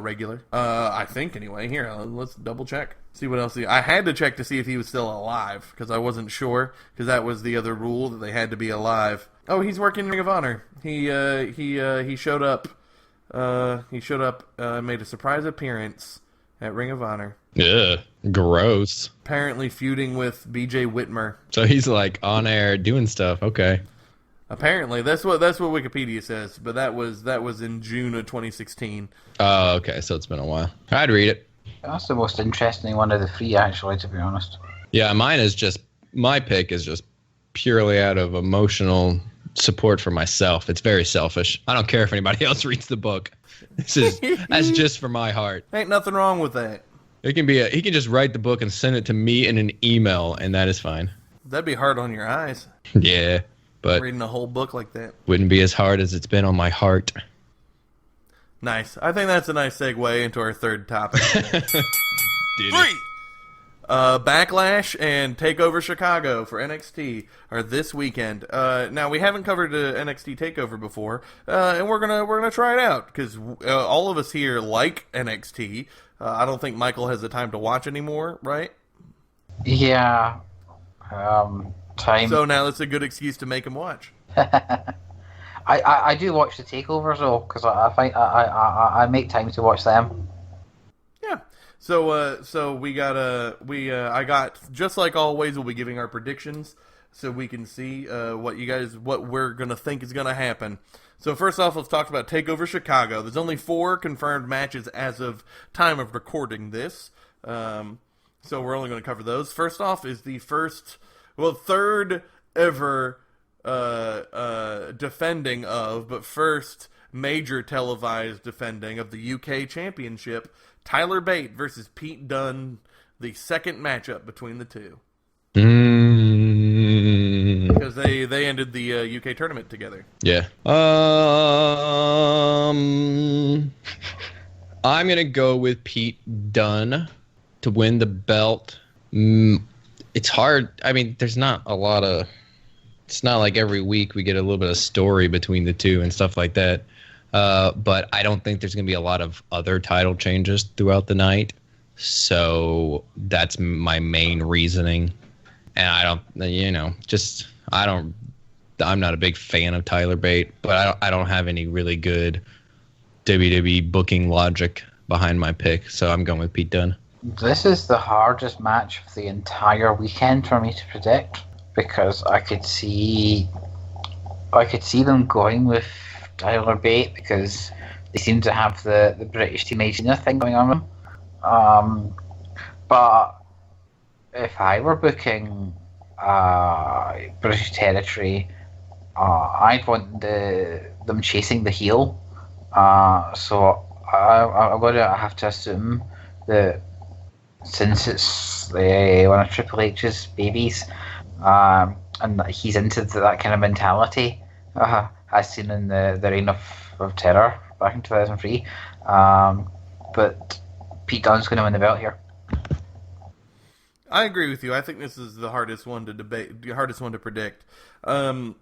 Speaker 2: Regular. I think anyway. Here, let's double check. See what else. I had to check to see if he was still alive, because I wasn't sure, because that was the other rule, that they had to be alive. Oh, he's working in Ring of Honor. He showed up. Made a surprise appearance at Ring of Honor.
Speaker 3: Yeah, gross.
Speaker 2: Apparently feuding with BJ Whitmer.
Speaker 3: So he's like on air doing stuff. Okay.
Speaker 2: Apparently, that's what Wikipedia says. But that was in June of 2016.
Speaker 3: Oh, okay. So it's been a while. I'd read it.
Speaker 4: That's the most interesting one of the three, actually, to be honest.
Speaker 3: Yeah, my pick is just purely out of emotional support for myself. It's very selfish. I don't care if anybody else reads the book. That's just for my heart.
Speaker 2: Ain't nothing wrong with that.
Speaker 3: He can just write the book and send it to me in an email, and that is fine.
Speaker 2: That'd be hard on your eyes.
Speaker 3: Yeah, but
Speaker 2: reading a whole book like that
Speaker 3: wouldn't be as hard as it's been on my heart.
Speaker 2: Nice. I think that's a nice segue into our third topic.
Speaker 1: 3,
Speaker 2: Backlash and Takeover Chicago for NXT are this weekend. Now we haven't covered NXT Takeover before, and we're gonna try it out because all of us here like NXT. I don't think Michael has the time to watch anymore, right?
Speaker 4: Yeah. Time.
Speaker 2: So now that's a good excuse to make him watch.
Speaker 4: I do watch the takeovers though, because I find I make time to watch them.
Speaker 2: Yeah. So I got, just like always, we'll be giving our predictions so we can see what we're gonna think is gonna happen. So first off, let's talk about Takeover Chicago. There's only 4 confirmed matches as of time of recording this. So we're only going to cover those. First off is the third ever defending of, but first major televised defending of the UK Championship. Tyler Bate versus Pete Dunne, the second matchup between the two. Because they ended the UK tournament together.
Speaker 3: Yeah. I'm gonna go with Pete Dunne to win the belt. It's hard. I mean, there's not a lot of. It's not like every week we get a little bit of story between the two and stuff like that. But I don't think there's gonna be a lot of other title changes throughout the night. So that's my main reasoning. And I'm not a big fan of Tyler Bate, but I don't have any really good WWE booking logic behind my pick, so I'm going with Pete Dunne.
Speaker 4: This is the hardest match of the entire weekend for me to predict, because I could see them going with Tyler Bate because they seem to have the British Team Asia thing going on with them. But if I were booking British territory, I'd want them chasing the heel. So I'm going to have to assume that since it's one of Triple H's babies, and that he's into that kind of mentality, as seen in the Reign of Terror back in 2003. But Pete Dunne's going to win the belt here.
Speaker 2: I agree with you. I think this is the hardest one to predict. I'm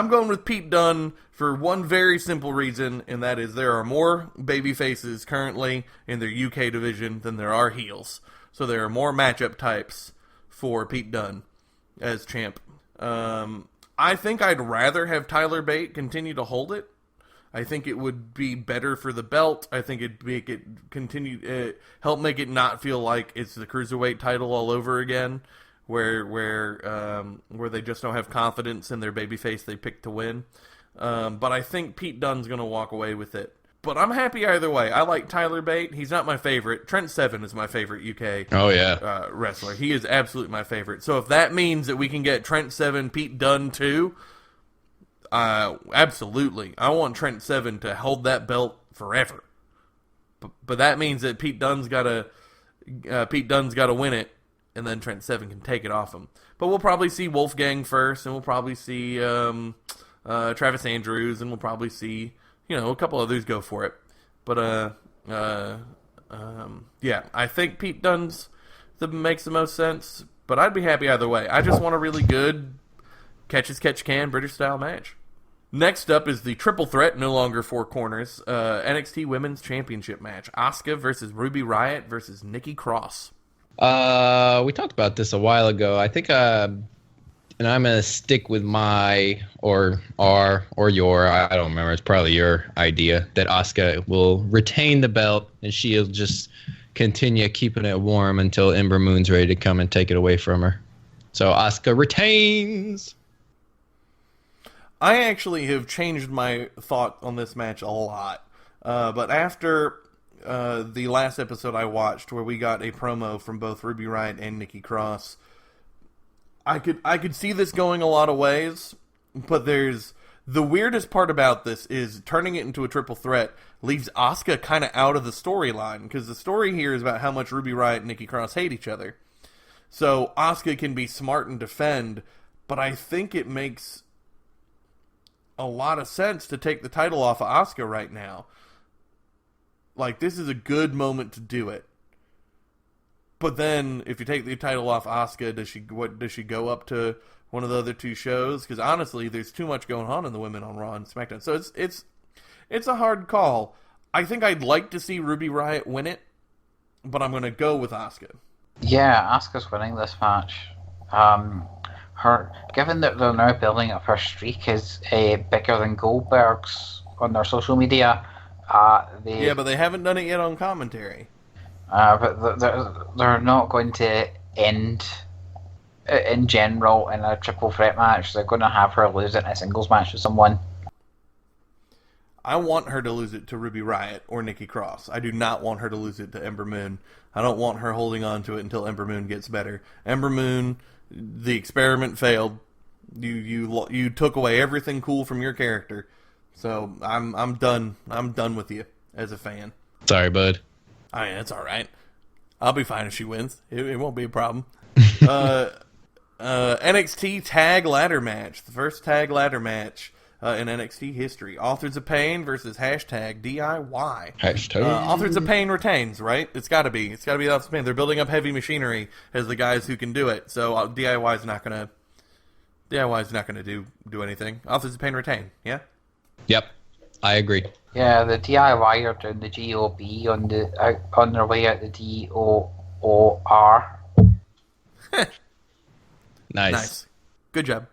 Speaker 2: going with Pete Dunne for one very simple reason, and that is there are more baby faces currently in their UK division than there are heels. So there are more matchup types for Pete Dunne as champ. I think I'd rather have Tyler Bate continue to hold it. I think it would be better for the belt. I think it'd make it help make it not feel like it's the cruiserweight title all over again, where they just don't have confidence in their babyface they picked to win. But I think Pete Dunne's going to walk away with it. But I'm happy either way. I like Tyler Bate. He's not my favorite. Trent Seven is my favorite UK wrestler. He is absolutely my favorite. So if that means that we can get Trent Seven, Pete Dunne too, absolutely. I want Trent Seven to hold that belt forever. But that means that Pete Dunne's got to win it, and then Trent Seven can take it off him. But we'll probably see Wolfgang first, and we'll probably see Travis Andrews, and we'll probably see a couple others go for it. But yeah, I think Pete Dunne's makes the most sense. But I'd be happy either way. I just want a really good catch-as-catch-can British-style match. Next up is the triple threat, no longer 4 corners, NXT Women's Championship match. Asuka versus Ruby Riott versus Nikki Cross.
Speaker 3: We talked about this a while ago. I think, and I'm going to stick with my, or your, I don't remember, it's probably your idea, that Asuka will retain the belt and she'll just continue keeping it warm until Ember Moon's ready to come and take it away from her. So Asuka retains.
Speaker 2: I actually have changed my thought on this match a lot. But after the last episode I watched, where we got a promo from both Ruby Riott and Nikki Cross, I could see this going a lot of ways. But the weirdest part about this is turning it into a triple threat leaves Asuka kind of out of the storyline, because the story here is about how much Ruby Riott and Nikki Cross hate each other. So Asuka can be smart and defend, but I think it makes a lot of sense to take the title off of Asuka right now. Like, this is a good moment to do it. But then, if you take the title off Asuka, does she go up to one of the other two shows? Because honestly, there's too much going on in the women on Raw and SmackDown. So it's a hard call. I think I'd like to see Ruby Riott win it, but I'm going to go with Asuka.
Speaker 4: Yeah, Asuka's winning this match. Given that they're now building up her streak is bigger than Goldberg's on their social media.
Speaker 2: But they haven't done it yet on commentary.
Speaker 4: But they're not going to end in general in a triple threat match. They're going to have her lose it in a singles match with someone.
Speaker 2: I want her to lose it to Ruby Riott or Nikki Cross. I do not want her to lose it to Ember Moon. I don't want her holding on to it until Ember Moon gets better. Ember Moon, the experiment failed. You took away everything cool from your character. So I'm done. I'm done with you as a fan.
Speaker 3: Sorry, bud.
Speaker 2: Oh, yeah, it's all right. I'll be fine if she wins. It won't be a problem. NXT Tag Ladder Match. The first Tag Ladder Match in NXT history. Authors of Pain versus hashtag DIY. Authors of Pain retains, right? It's got to be. It's got to be Authors of Pain. They're building up Heavy Machinery as the guys who can do it. So DIY is not gonna do anything. Authors of Pain retain. Yeah.
Speaker 3: Yep, I agree.
Speaker 4: Yeah, the DIY are doing the GOB on their way out the DOOR.
Speaker 3: Nice.
Speaker 2: Good job.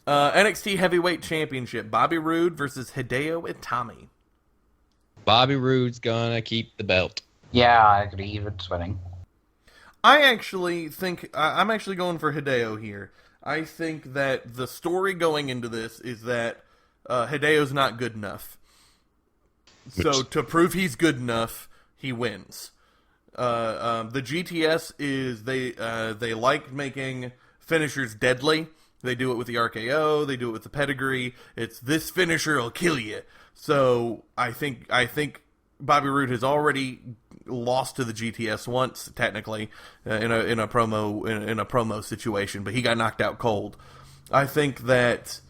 Speaker 2: NXT Heavyweight Championship. Bobby Roode versus Hideo Itami.
Speaker 3: Bobby Roode's gonna keep the belt.
Speaker 4: Yeah, I agree. Roode's winning.
Speaker 2: I actually think I'm actually going for Hideo here. I think that the story going into this is that Hideo's not good enough. So to prove he's good enough, he wins. The GTS is they like making finishers deadly. They do it with the RKO. They do it with the pedigree. It's this finisher will kill you. So I think Bobby Roode has already lost to the GTS once, technically, in a promo situation, but he got knocked out cold. I think that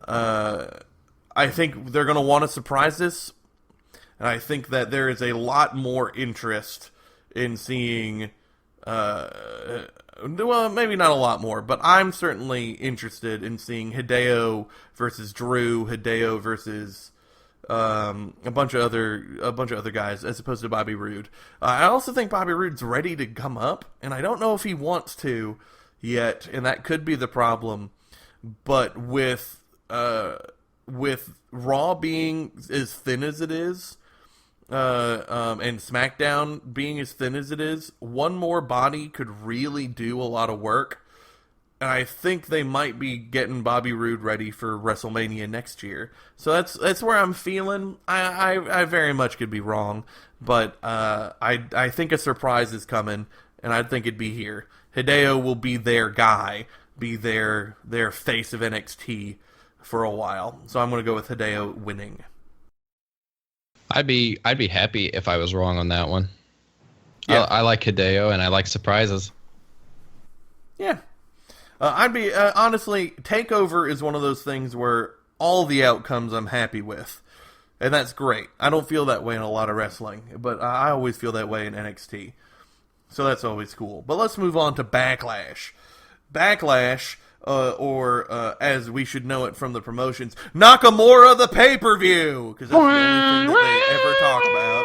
Speaker 2: they're going to want to surprise this, and I think that there is a lot more interest in seeing. Well, maybe not a lot more, but I'm certainly interested in seeing Hideo versus Drew, Hideo versus a bunch of other guys, as opposed to Bobby Roode. I also think Bobby Roode's ready to come up, and I don't know if he wants to yet, and that could be the problem. But with Raw being as thin as it is, and SmackDown being as thin as it is, one more body could really do a lot of work. And I think they might be getting Bobby Roode ready for WrestleMania next year. So that's where I'm feeling. I very much could be wrong, but I think a surprise is coming, and I think it'd be here. Hideo will be their guy, be their face of NXT for a while. So I'm going to go with Hideo winning.
Speaker 3: I'd be happy if I was wrong on that one.
Speaker 2: Yeah.
Speaker 3: I like Hideo and I like surprises.
Speaker 2: Yeah. I'd be honestly, Takeover is one of those things where all the outcomes I'm happy with, and that's great. I don't feel that way in a lot of wrestling, but I always feel that way in NXT, so that's always cool. But let's move on to Backlash. Backlash, or as we should know it from the promotions, Nakamura the pay-per-view, because that's the only thing that they ever talk about.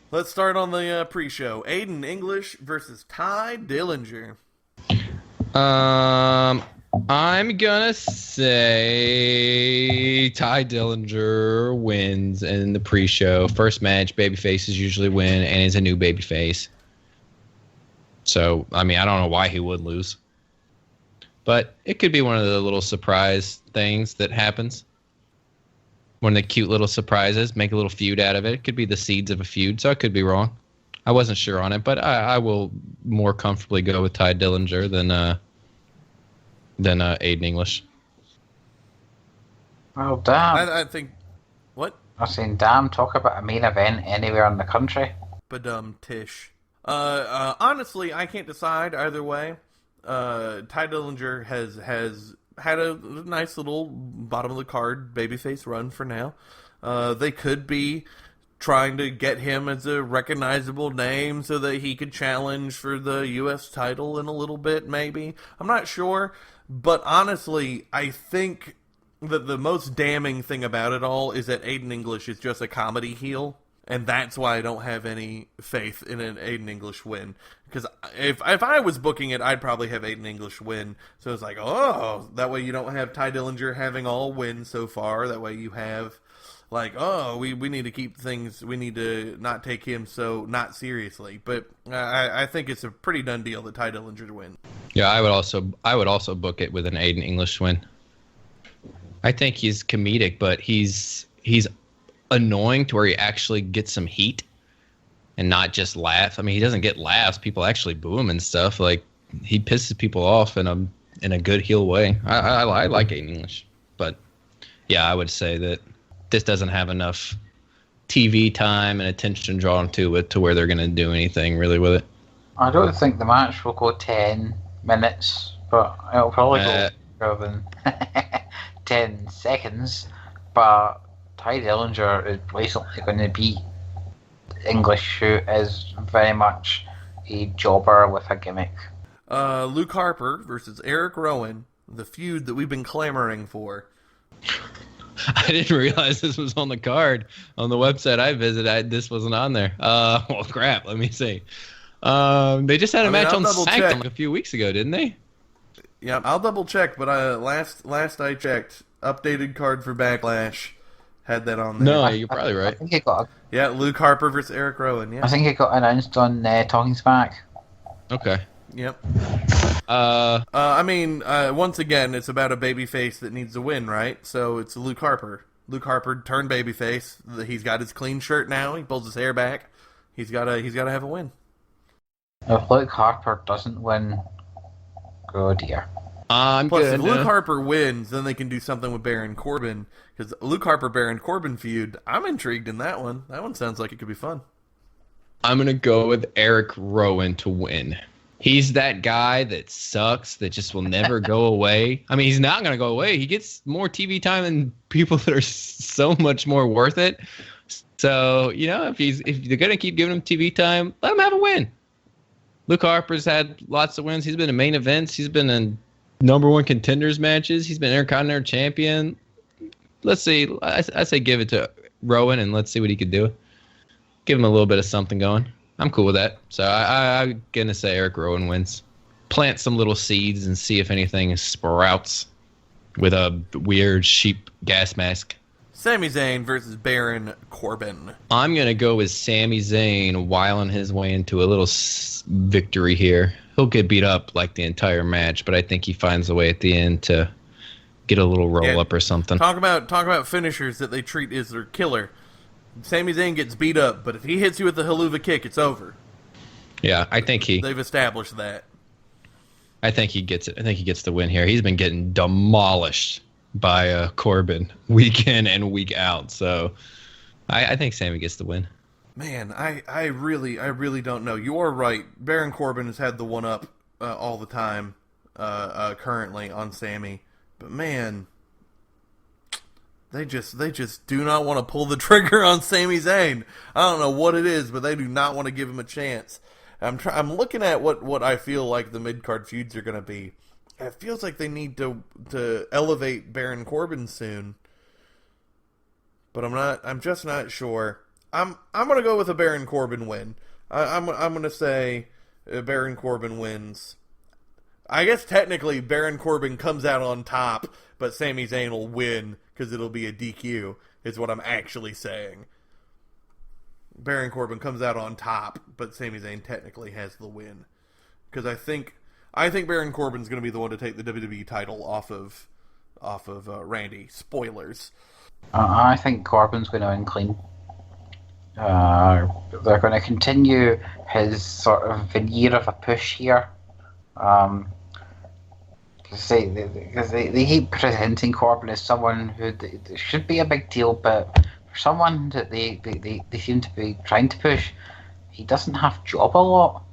Speaker 2: Let's start on the pre-show. Aiden English versus Ty Dillinger.
Speaker 3: I'm gonna say Ty Dillinger wins in the pre-show. First match, babyfaces usually win, and he's a new babyface. So, I mean, I don't know why he would lose. But it could be one of the little surprise things that happens. One of the cute little surprises, make a little feud out of it. It could be the seeds of a feud, so I could be wrong. I wasn't sure on it, but I will more comfortably go with Ty Dillinger than Aiden English.
Speaker 4: Well, damn.
Speaker 2: I think... What?
Speaker 4: I was saying, damn, talk about a main event anywhere in the country.
Speaker 2: Tish. Honestly, I can't decide either way. Ty Dillinger has had a nice little bottom of the card babyface run for now. They could be trying to get him as a recognizable name so that he could challenge for the U.S. title in a little bit, maybe. I'm not sure. But honestly, I think that the most damning thing about it all is that Aiden English is just a comedy heel. And that's why I don't have any faith in an Aiden English win. Because if I was booking it, I'd probably have Aiden English win. So it's like, oh, that way you don't have Ty Dillinger having all wins so far. That way you have, like, oh, we need to keep things, we need to not take him so not seriously. But I think it's a pretty done deal that Ty Dillinger win.
Speaker 3: Yeah, I would also book it with an Aiden English win. I think he's comedic, but he's annoying to where he actually gets some heat and not just laugh. I mean, he doesn't get laughs. People actually boo him and stuff. Like, he pisses people off in a good heel way. I like Aiden English, but yeah, I would say that this doesn't have enough TV time and attention drawn to it to where they're going to do anything really with it.
Speaker 4: I don't think the match will go 10 minutes, but it'll probably go more than 10 seconds. But Ty Dillinger is basically going to beat English, who is very much a jobber with a gimmick.
Speaker 2: Luke Harper versus Eric Rowan, the feud that we've been clamoring for.
Speaker 3: I didn't realize this was on the card on the website I visited. This wasn't on there. Well, crap. Let me see. They just had a match on SmackDown a few weeks ago, didn't they?
Speaker 2: Yeah, I'll double check. But last I checked, updated card for Backlash had that on there.
Speaker 3: No, you're probably right.
Speaker 4: I think it got.
Speaker 2: Yeah, Luke Harper versus Eric Rowan. Yeah,
Speaker 4: I think it got announced on Talking Smack.
Speaker 3: Okay.
Speaker 2: Yep. I mean, once again, it's about a babyface that needs a win, right? So it's Luke Harper. Luke Harper turned babyface. He's got his clean shirt now. He pulls his hair back. He's gotta have a win.
Speaker 4: If Luke Harper doesn't win, oh dear.
Speaker 2: Plus, if Luke Harper wins, then they can do something with Baron Corbin. Because Luke Harper-Baron Corbin feud, I'm intrigued in that one. That one sounds like it could be fun.
Speaker 3: I'm going to go with Eric Rowan to win. He's that guy that sucks, that just will never go away. I mean, he's not going to go away. He gets more TV time than people that are so much more worth it. So, you know, if they're going to keep giving him TV time, let him have a win. Luke Harper's had lots of wins. He's been in main events. He's been in number one contenders matches. He's been Intercontinental champion. Let's see. I say give it to Rowan and let's see what he could do. Give him a little bit of something going. I'm cool with that. So I'm going to say Eric Rowan wins. Plant some little seeds and see if anything sprouts with a weird sheep gas mask.
Speaker 2: Sami Zayn versus Baron Corbin.
Speaker 3: I'm going to go with Sami Zayn wiling his way into a little victory here. He'll get beat up like the entire match, but I think he finds a way at the end to get a little roll up or something.
Speaker 2: Talk about finishers that they treat as their killer. Sami Zayn gets beat up, but if he hits you with the haluva kick, it's over.
Speaker 3: Yeah, I think
Speaker 2: they've established that.
Speaker 3: I think he gets it. I think he gets the win here. He's been getting demolished by Corbin week in and week out. So I think Sami gets the win.
Speaker 2: Man, I really don't know. You are right. Baron Corbin has had the one up all the time currently on Sami. But man, they just do not want to pull the trigger on Sami Zayn. I don't know what it is, but they do not want to give him a chance. I'm looking at what I feel like the mid-card feuds are going to be. It feels like they need to elevate Baron Corbin soon. But I'm just not sure. I'm going to go with a Baron Corbin win. I'm going to say Baron Corbin wins. I guess technically Baron Corbin comes out on top, but Sami Zayn will win because it'll be a DQ, is what I'm actually saying. Baron Corbin comes out on top, but Sami Zayn technically has the win. Because I think Baron Corbin's going to be the one to take the WWE title off of Randy. Spoilers.
Speaker 4: I think Corbin's going to win clean. They're going to continue his sort of veneer of a push here. Because they keep presenting Corbin as someone who should be a big deal, but for someone that they seem to be trying to push, he doesn't have job a lot.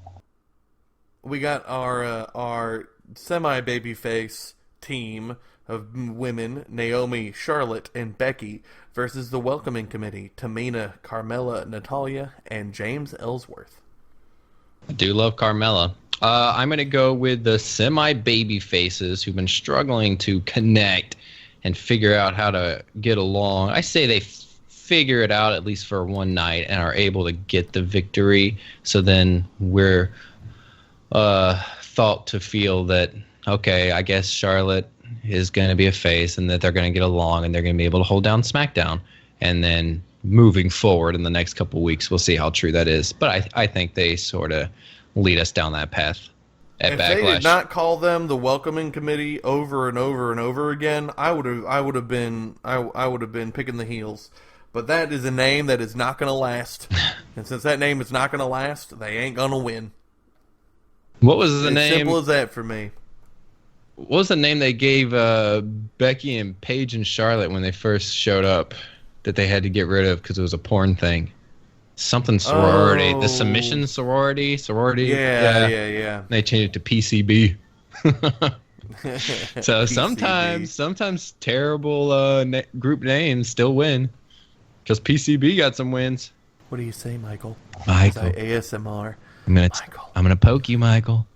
Speaker 2: We got our semi-babyface team of women, Naomi, Charlotte, and Becky, versus the Welcoming Committee, Tamina, Carmella, Natalia, and James Ellsworth.
Speaker 3: I do love Carmella. I'm going to go with the semi-baby faces who've been struggling to connect and figure out how to get along. I say they figure it out at least for one night and are able to get the victory. So then we're thought to feel that, okay, I guess Charlotte is going to be a face and that they're going to get along and they're going to be able to hold down SmackDown. And then moving forward in the next couple of weeks, we'll see how true that is. But I think they sort of lead us down that path at
Speaker 2: if
Speaker 3: Backlash.
Speaker 2: They did not call them the Welcoming Committee over and over and over again, I would have been picking the heels. But that is a name that is not going to last. And since that name is not going to last, they ain't going to win.
Speaker 3: What was the name?
Speaker 2: Simple as that for me.
Speaker 3: What was the name they gave Becky and Paige and Charlotte when they first showed up that they had to get rid of because it was a porn thing? Something sorority.
Speaker 2: Oh.
Speaker 3: The submission sorority?
Speaker 2: Yeah.
Speaker 3: They changed it to PCB. So
Speaker 2: PCB.
Speaker 3: sometimes terrible group names still win. Because PCB got some wins.
Speaker 2: What do you say, Michael?
Speaker 3: Michael.
Speaker 2: ASMR.
Speaker 3: I'm gonna poke you, Michael.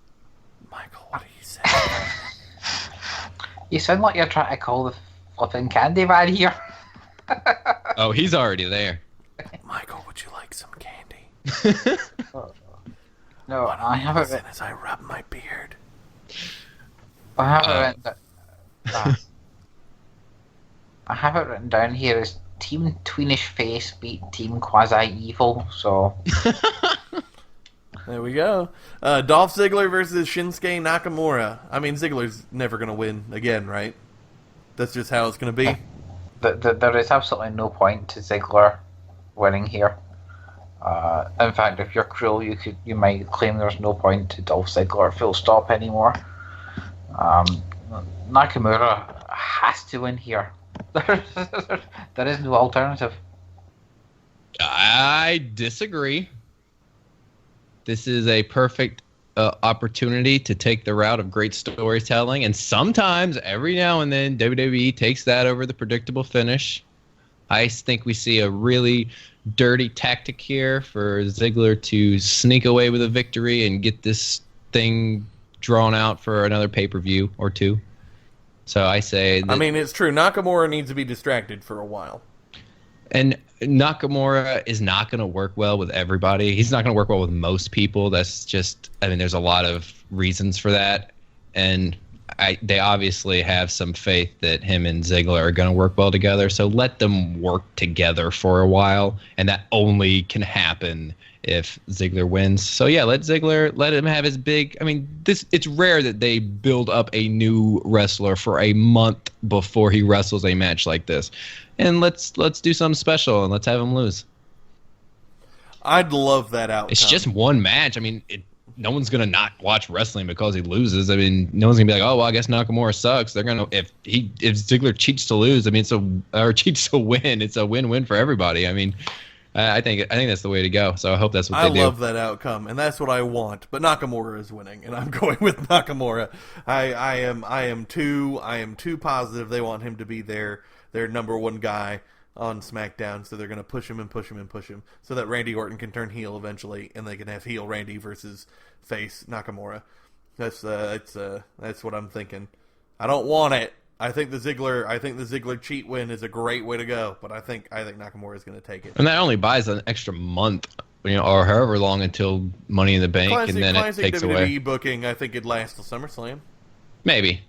Speaker 2: Michael, what do you say?
Speaker 4: You sound like you're trying to call the flipping candy man here.
Speaker 3: Oh, he's already there.
Speaker 2: Michael, would you like some candy?
Speaker 4: No, I haven't
Speaker 2: Listen as I rub my beard.
Speaker 4: written down. I have it written down here as Team Tweenish Face beat Team Quasi Evil. So
Speaker 2: There we go. Dolph Ziggler versus Shinsuke Nakamura. I mean, Ziggler's never going to win again, right? That's just how it's going to be.
Speaker 4: there is absolutely no point to Ziggler winning here. In fact, if you're cruel, you might claim there's no point to Dolph Ziggler. Full stop anymore. Nakamura has to win here. There is no alternative.
Speaker 3: I disagree. This is a perfect opportunity to take the route of great storytelling, and sometimes, every now and then, WWE takes that over the predictable finish. I think we see a really dirty tactic here for Ziggler to sneak away with a victory and get this thing drawn out for another pay-per-view or two. So I say that,
Speaker 2: I mean, it's true. Nakamura needs to be distracted for a while.
Speaker 3: and Nakamura is not going to work well with everybody. He's not going to work well with most people. That's just, I mean, there's a lot of reasons for that. And they obviously have some faith that him and Ziggler are going to work well together. So let them work together for a while. And that only can happen if Ziggler wins. So yeah, let him have his big, I mean, it's rare that they build up a new wrestler for a month before he wrestles a match like this. And let's do something special and let's have him lose.
Speaker 2: I'd love that outcome.
Speaker 3: It's just one match. I mean, no one's gonna not watch wrestling because he loses. I mean, no one's gonna be like, oh, well, I guess Nakamura sucks. They're gonna if Ziggler cheats to lose. I mean, cheats to win. It's a win-win for everybody. I mean, I think that's the way to go. So I hope that's what they do.
Speaker 2: I love that outcome, and that's what I want. But Nakamura is winning, and I'm going with Nakamura. I am too positive they want him to be their number one guy on SmackDown, so they're going to push him and push him and push him, so that Randy Orton can turn heel eventually, and they can have heel Randy versus face Nakamura. That's what I'm thinking. I don't want it. I think the Ziggler cheat win is a great way to go, but I think Nakamura is going to take it.
Speaker 3: And that only buys an extra month, or however long until Money in the Bank, and then it takes
Speaker 2: WWE
Speaker 3: away.
Speaker 2: booking, I think it'd last till SummerSlam.
Speaker 3: Maybe.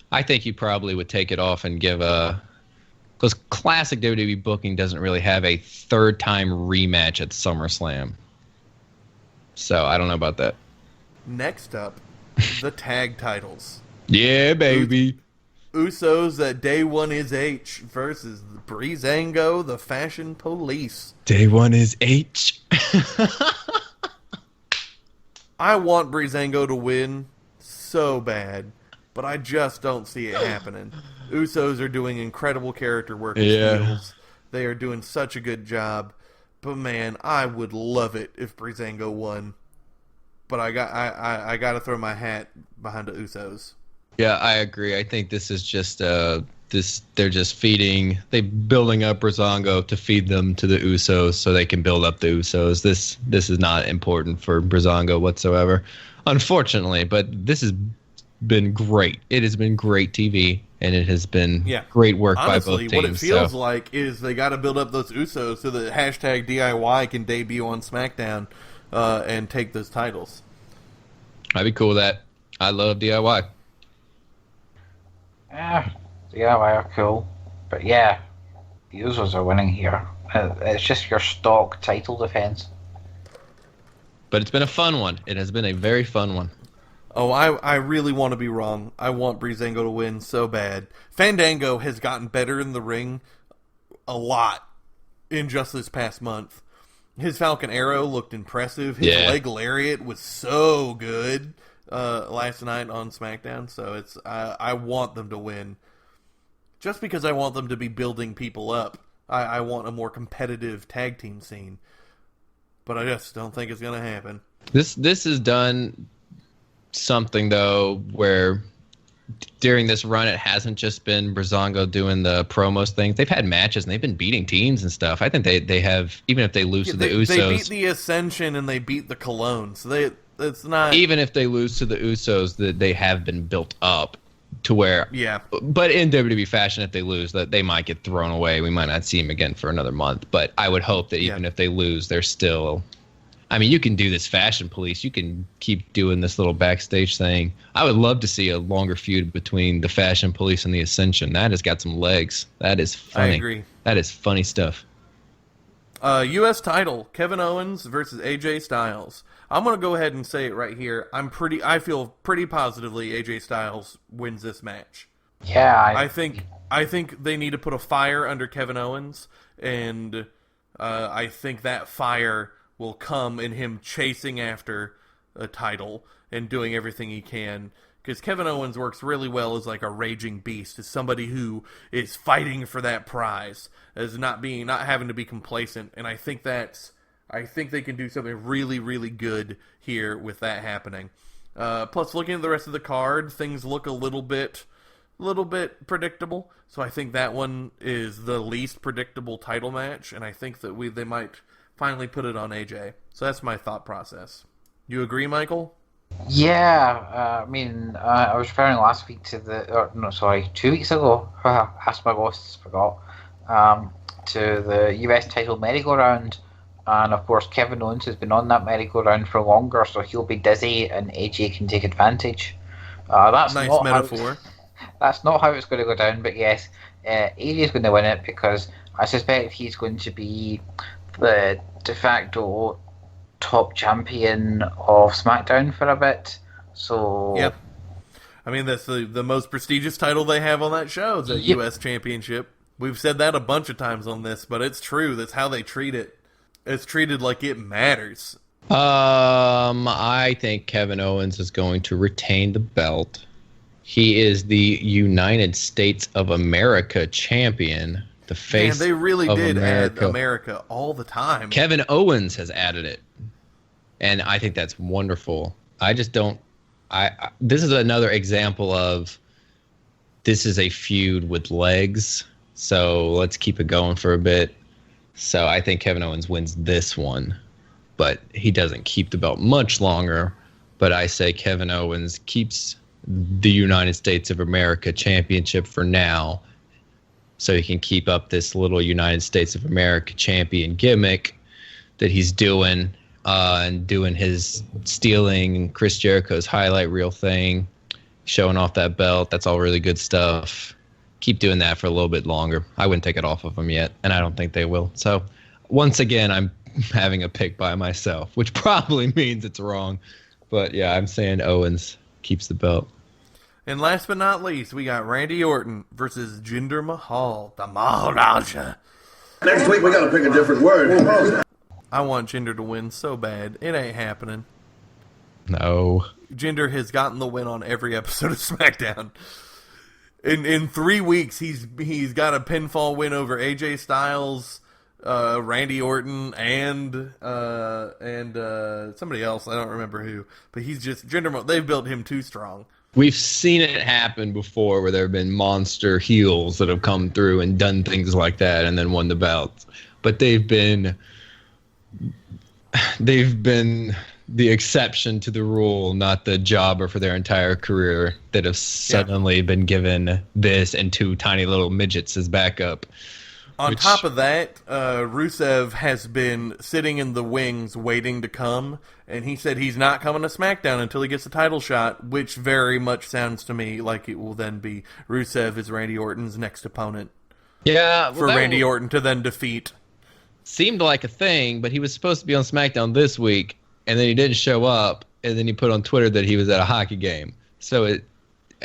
Speaker 3: I think you probably would take it off and give because classic WWE booking doesn't really have a third time rematch at SummerSlam. So I don't know about that.
Speaker 2: Next up, the tag titles.
Speaker 3: Yeah, baby.
Speaker 2: Usos at Day One is H versus Breezango, the Fashion Police.
Speaker 3: Day one is H.
Speaker 2: I want Breezango to win so bad, but I just don't see it happening. Usos are doing incredible character work as heels. They are doing such a good job. But man, I would love it if Breezango won. But I got to throw my hat behind the Usos.
Speaker 3: Yeah, I agree. I think this is just they're just building up Breezango to feed them to the Usos so they can build up the Usos. This is not important for Breezango whatsoever, unfortunately. But this has been great. It has been great TV, and it has been great work by both
Speaker 2: Honestly,
Speaker 3: teams.
Speaker 2: what it feels like is they got to build up those Usos so that hashtag DIY can debut on SmackDown and take those titles.
Speaker 3: I'd be cool with that. I love DIY.
Speaker 4: Yeah, DIY are cool. But yeah, the Usos are winning here. It's just your stock title defense.
Speaker 3: But it's been a fun one. It has been a very fun one.
Speaker 2: Oh, I really want to be wrong. I want Breezango to win so bad. Fandango has gotten better in the ring a lot in just this past month. His Falcon Arrow looked impressive. His leg lariat was so good last night on SmackDown. So I want them to win. Just because I want them to be building people up. I want a more competitive tag team scene. But I just don't think it's going to happen.
Speaker 3: This has done something, though, where during this run it hasn't just been Breezango doing the promos things. They've had matches and they've been beating teams and stuff. I think they have, even if they lose to the Usos.
Speaker 2: They beat the Ascension and they beat the Cologne. So it's not...
Speaker 3: Even if they lose to the Usos, that they have been built up to where...
Speaker 2: Yeah.
Speaker 3: But in WWE fashion, if they lose, that they might get thrown away. We might not see them again for another month. But I would hope that even if they lose, they're still... I mean, you can do this Fashion Police. You can keep doing this little backstage thing. I would love to see a longer feud between the Fashion Police and the Ascension. That has got some legs. That is funny.
Speaker 2: I agree.
Speaker 3: That is funny stuff.
Speaker 2: U.S. title, Kevin Owens versus AJ Styles. I'm going to go ahead and say it right here. I feel pretty positively AJ Styles wins this match.
Speaker 4: Yeah,
Speaker 2: I think they need to put a fire under Kevin Owens, and I think that fire will come in him chasing after a title and doing everything he can. Because Kevin Owens works really well as like a raging beast, as somebody who is fighting for that prize, as not having to be complacent. And I think they can do something really, really good here with that happening. Plus, looking at the rest of the card, things look a little bit predictable. So I think that one is the least predictable title match, and I think that they might finally put it on AJ. So that's my thought process. You agree, Michael?
Speaker 4: Yeah, I mean, I was referring last week to 2 weeks ago. Asked my boss, forgot. To the US title merry-go-round, and of course Kevin Owens has been on that merry-go-round for longer, so he'll be dizzy, and AJ can take advantage. That's
Speaker 2: nice
Speaker 4: not
Speaker 2: metaphor.
Speaker 4: That's not how it's going to go down, but yes, AJ is going to win it because I suspect he's going to be the de facto top champion of SmackDown for a bit. So
Speaker 2: yep. I mean, that's the most prestigious title they have on that show, the U.S. Championship. We've said that a bunch of times on this, but it's true. That's how they treat it. It's treated like it matters.
Speaker 3: I think Kevin Owens is going to retain the belt. He is the United States of America champion. The face.
Speaker 2: Man, they really did
Speaker 3: America.
Speaker 2: add America all the time.
Speaker 3: Kevin Owens has added it, and I think that's wonderful. I just don't. This is another example of this is a feud with legs. So let's keep it going for a bit. So I think Kevin Owens wins this one, but he doesn't keep the belt much longer. But I say Kevin Owens keeps the United States of America championship for now, so he can keep up this little United States of America champion gimmick that he's doing, and doing his stealing Chris Jericho's highlight reel thing, showing off that belt. That's all really good stuff. Keep doing that for a little bit longer. I wouldn't take it off of him yet, and I don't think they will. So once again, I'm having a pick by myself, which probably means it's wrong. But yeah, I'm saying Owens keeps the belt.
Speaker 2: And last but not least, we got Randy Orton versus Jinder Mahal, the Maharaja.
Speaker 1: Next week we gotta pick a different word.
Speaker 2: I want Jinder to win so bad. It ain't happening.
Speaker 3: No.
Speaker 2: Jinder has gotten the win on every episode of SmackDown. In 3 weeks, he's got a pinfall win over AJ Styles, Randy Orton, and somebody else. I don't remember who. But he's just Jinder. They've built him too strong.
Speaker 3: We've seen it happen before where there have been monster heels that have come through and done things like that and then won the belts. But they've been the exception to the rule, not the jobber for their entire career that have suddenly been given this and two tiny little midgets as backup.
Speaker 2: On top of that, Rusev has been sitting in the wings waiting to come, and he said he's not coming to SmackDown until he gets the title shot, which very much sounds to me like it will then be Rusev as Randy Orton's next opponent.
Speaker 3: Yeah,
Speaker 2: for Randy Orton to then defeat.
Speaker 3: Seemed like a thing, but he was supposed to be on SmackDown this week, and then he didn't show up, and then he put on Twitter that he was at a hockey game. So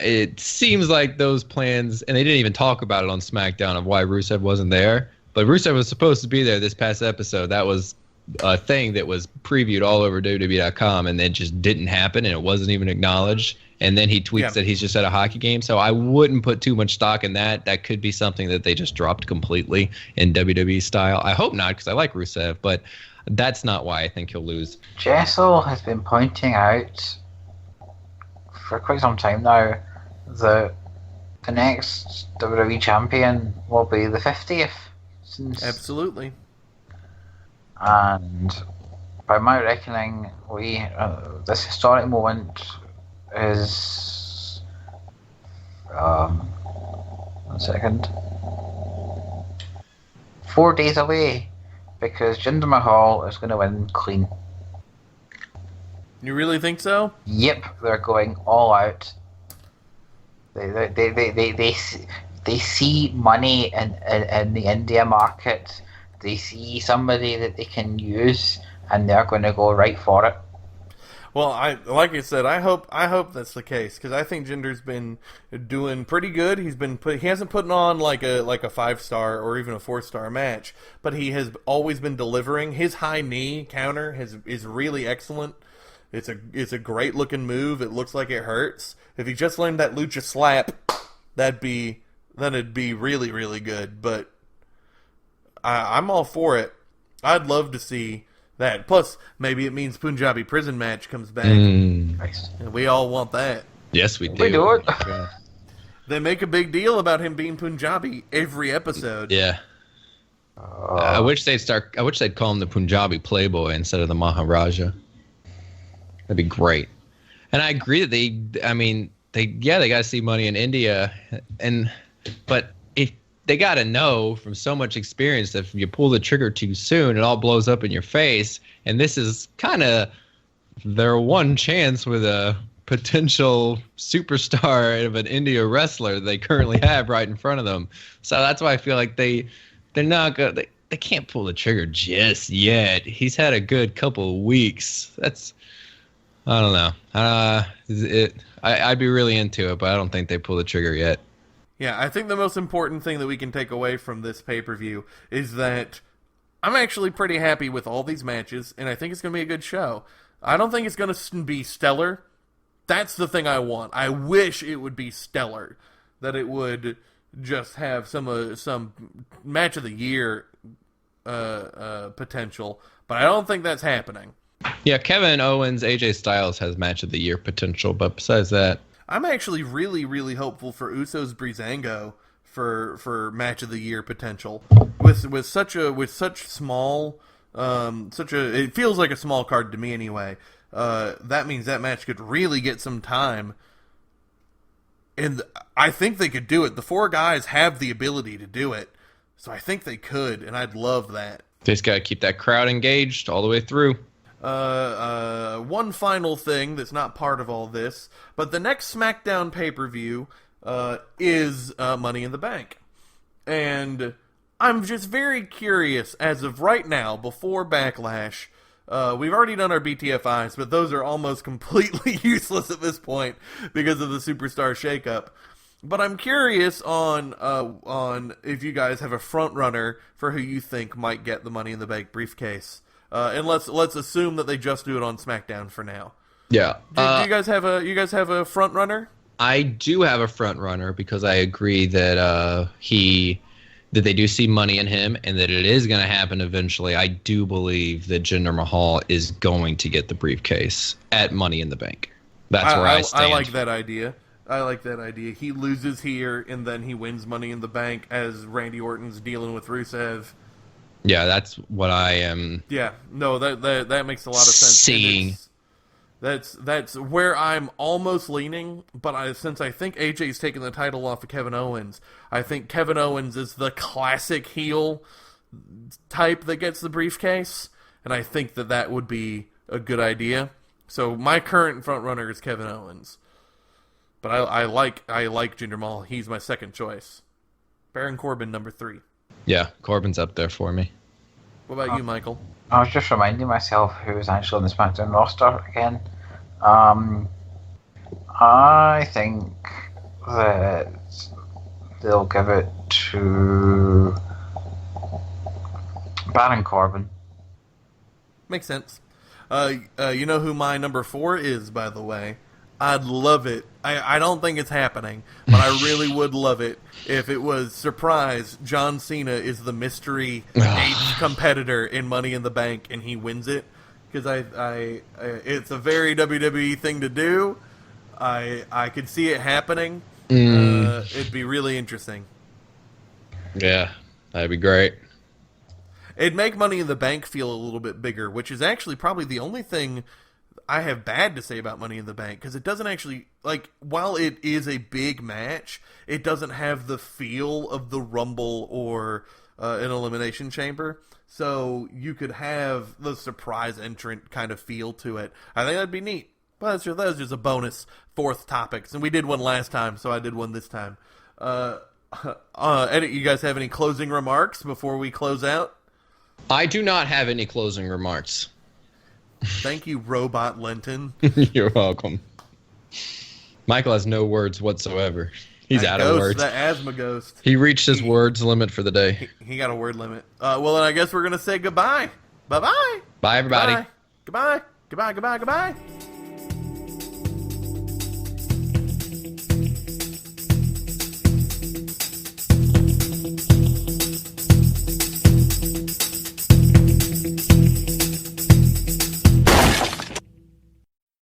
Speaker 3: it seems like those plans, and they didn't even talk about it on SmackDown of why Rusev wasn't there, but Rusev was supposed to be there this past episode. That was a thing that was previewed all over WWE.com, and it just didn't happen, and it wasn't even acknowledged. And then he tweets that he's just at a hockey game, so I wouldn't put too much stock in that. That could be something that they just dropped completely in WWE style. I hope not, because I like Rusev, but that's not why I think he'll lose.
Speaker 4: Jessel has been pointing out for quite some time now that the next WWE champion will be the 50th.
Speaker 2: Absolutely.
Speaker 4: And by my reckoning, this historic moment is 4 days away, because Jinder Mahal is going to win clean.
Speaker 2: You really think so?
Speaker 4: Yep, they're going all out. They see money in the India market. They see somebody that they can use, and they're going to go right for it.
Speaker 2: Well, like I said, I hope that's the case, because I think Jinder's been doing pretty good. He hasn't put on like a 5-star or even a 4-star match, but he has always been delivering. His high knee counter is really excellent. It's a great looking move. It looks like it hurts. If he just learned that lucha slap, then it'd be really, really good. But I'm all for it. I'd love to see that. Plus, maybe it means Punjabi prison match comes back.
Speaker 4: Nice.
Speaker 2: And we all want that.
Speaker 3: Yes, we do.
Speaker 4: We do it.
Speaker 2: They make a big deal about him being Punjabi every episode.
Speaker 3: Yeah. I wish they'd call him the Punjabi Playboy instead of the Maharaja. That'd be great. And I agree that they got to see money in India, but if they got to know from so much experience that if you pull the trigger too soon, it all blows up in your face. And this is kind of their one chance with a potential superstar of an India wrestler they currently have right in front of them. So that's why I feel like they're not good. They can't pull the trigger just yet. He's had a good couple of weeks. I don't know. I'd be really into it, but I don't think they pull the trigger yet.
Speaker 2: Yeah, I think the most important thing that we can take away from this pay-per-view is that I'm actually pretty happy with all these matches, and I think it's going to be a good show. I don't think it's going to be stellar. That's the thing I want. I wish it would be stellar, that it would just have some match of the year potential, but I don't think that's happening.
Speaker 3: Yeah, Kevin Owens, AJ Styles has match of the year potential, but besides that,
Speaker 2: I'm actually really, really hopeful for Usos Breezango for match of the year potential. With such small, it feels like a small card to me anyway. That means that match could really get some time, and I think they could do it. The 4 guys have the ability to do it, so I think they could, and I'd love that.
Speaker 3: They just got to keep that crowd engaged all the way through.
Speaker 2: One final thing that's not part of all this, but the next SmackDown pay-per-view is Money in the Bank. And I'm just very curious, as of right now, before Backlash, we've already done our BTFIs, but those are almost completely useless at this point because of the Superstar shakeup. But I'm curious on if you guys have a front runner for who you think might get the Money in the Bank briefcase. And let's assume that they just do it on SmackDown for now.
Speaker 3: Yeah.
Speaker 2: Do you guys have a front runner?
Speaker 3: I do have a front runner because I agree that that they do see money in him and that it is going to happen eventually. I do believe that Jinder Mahal is going to get the briefcase at Money in the Bank. That's where I stand.
Speaker 2: I like that idea. I like that idea. He loses here, and then he wins Money in the Bank as Randy Orton's dealing with Rusev.
Speaker 3: Yeah, that's what I am.
Speaker 2: Yeah, no, that makes a lot of sense.
Speaker 3: Seeing.
Speaker 2: That's where I'm almost leaning, but since I think AJ's taking the title off of Kevin Owens, I think Kevin Owens is the classic heel type that gets the briefcase, and I think that would be a good idea. So my current front runner is Kevin Owens. But I like Jinder Mahal. He's my second choice. Baron Corbin, number 3.
Speaker 3: Yeah, Corbin's up there for me.
Speaker 2: What about you, Michael?
Speaker 4: I was just reminding myself who's actually on the SmackDown roster again. I think that they'll give it to Baron Corbin.
Speaker 2: Makes sense. You know who my number 4 is, by the way? I'd love it. I don't think it's happening, but I really would love it if it was, surprise, John Cena is the mystery 8th competitor in Money in the Bank and he wins it. Because it's a very WWE thing to do. I could see it happening. It'd be really interesting.
Speaker 3: Yeah, that'd be great.
Speaker 2: It'd make Money in the Bank feel a little bit bigger, which is actually probably the only thing I have bad to say about Money in the Bank, because it doesn't actually, like, while it is a big match, it doesn't have the feel of the Rumble or an Elimination Chamber. So you could have the surprise entrant kind of feel to it. I think that'd be neat. But that was just a bonus 4th topic. And we did one last time, so I did one this time. You guys have any closing remarks before we close out?
Speaker 3: I do not have any closing remarks.
Speaker 2: Thank you, Robot Lenton.
Speaker 3: You're welcome. Michael has no words whatsoever. He's out of words.
Speaker 2: The asthma ghost.
Speaker 3: He reached his words limit for the day.
Speaker 2: He got a word limit. Well, then I guess we're going to say goodbye. Bye-bye.
Speaker 3: Bye, everybody.
Speaker 2: Goodbye. Goodbye. Goodbye. Goodbye. Goodbye.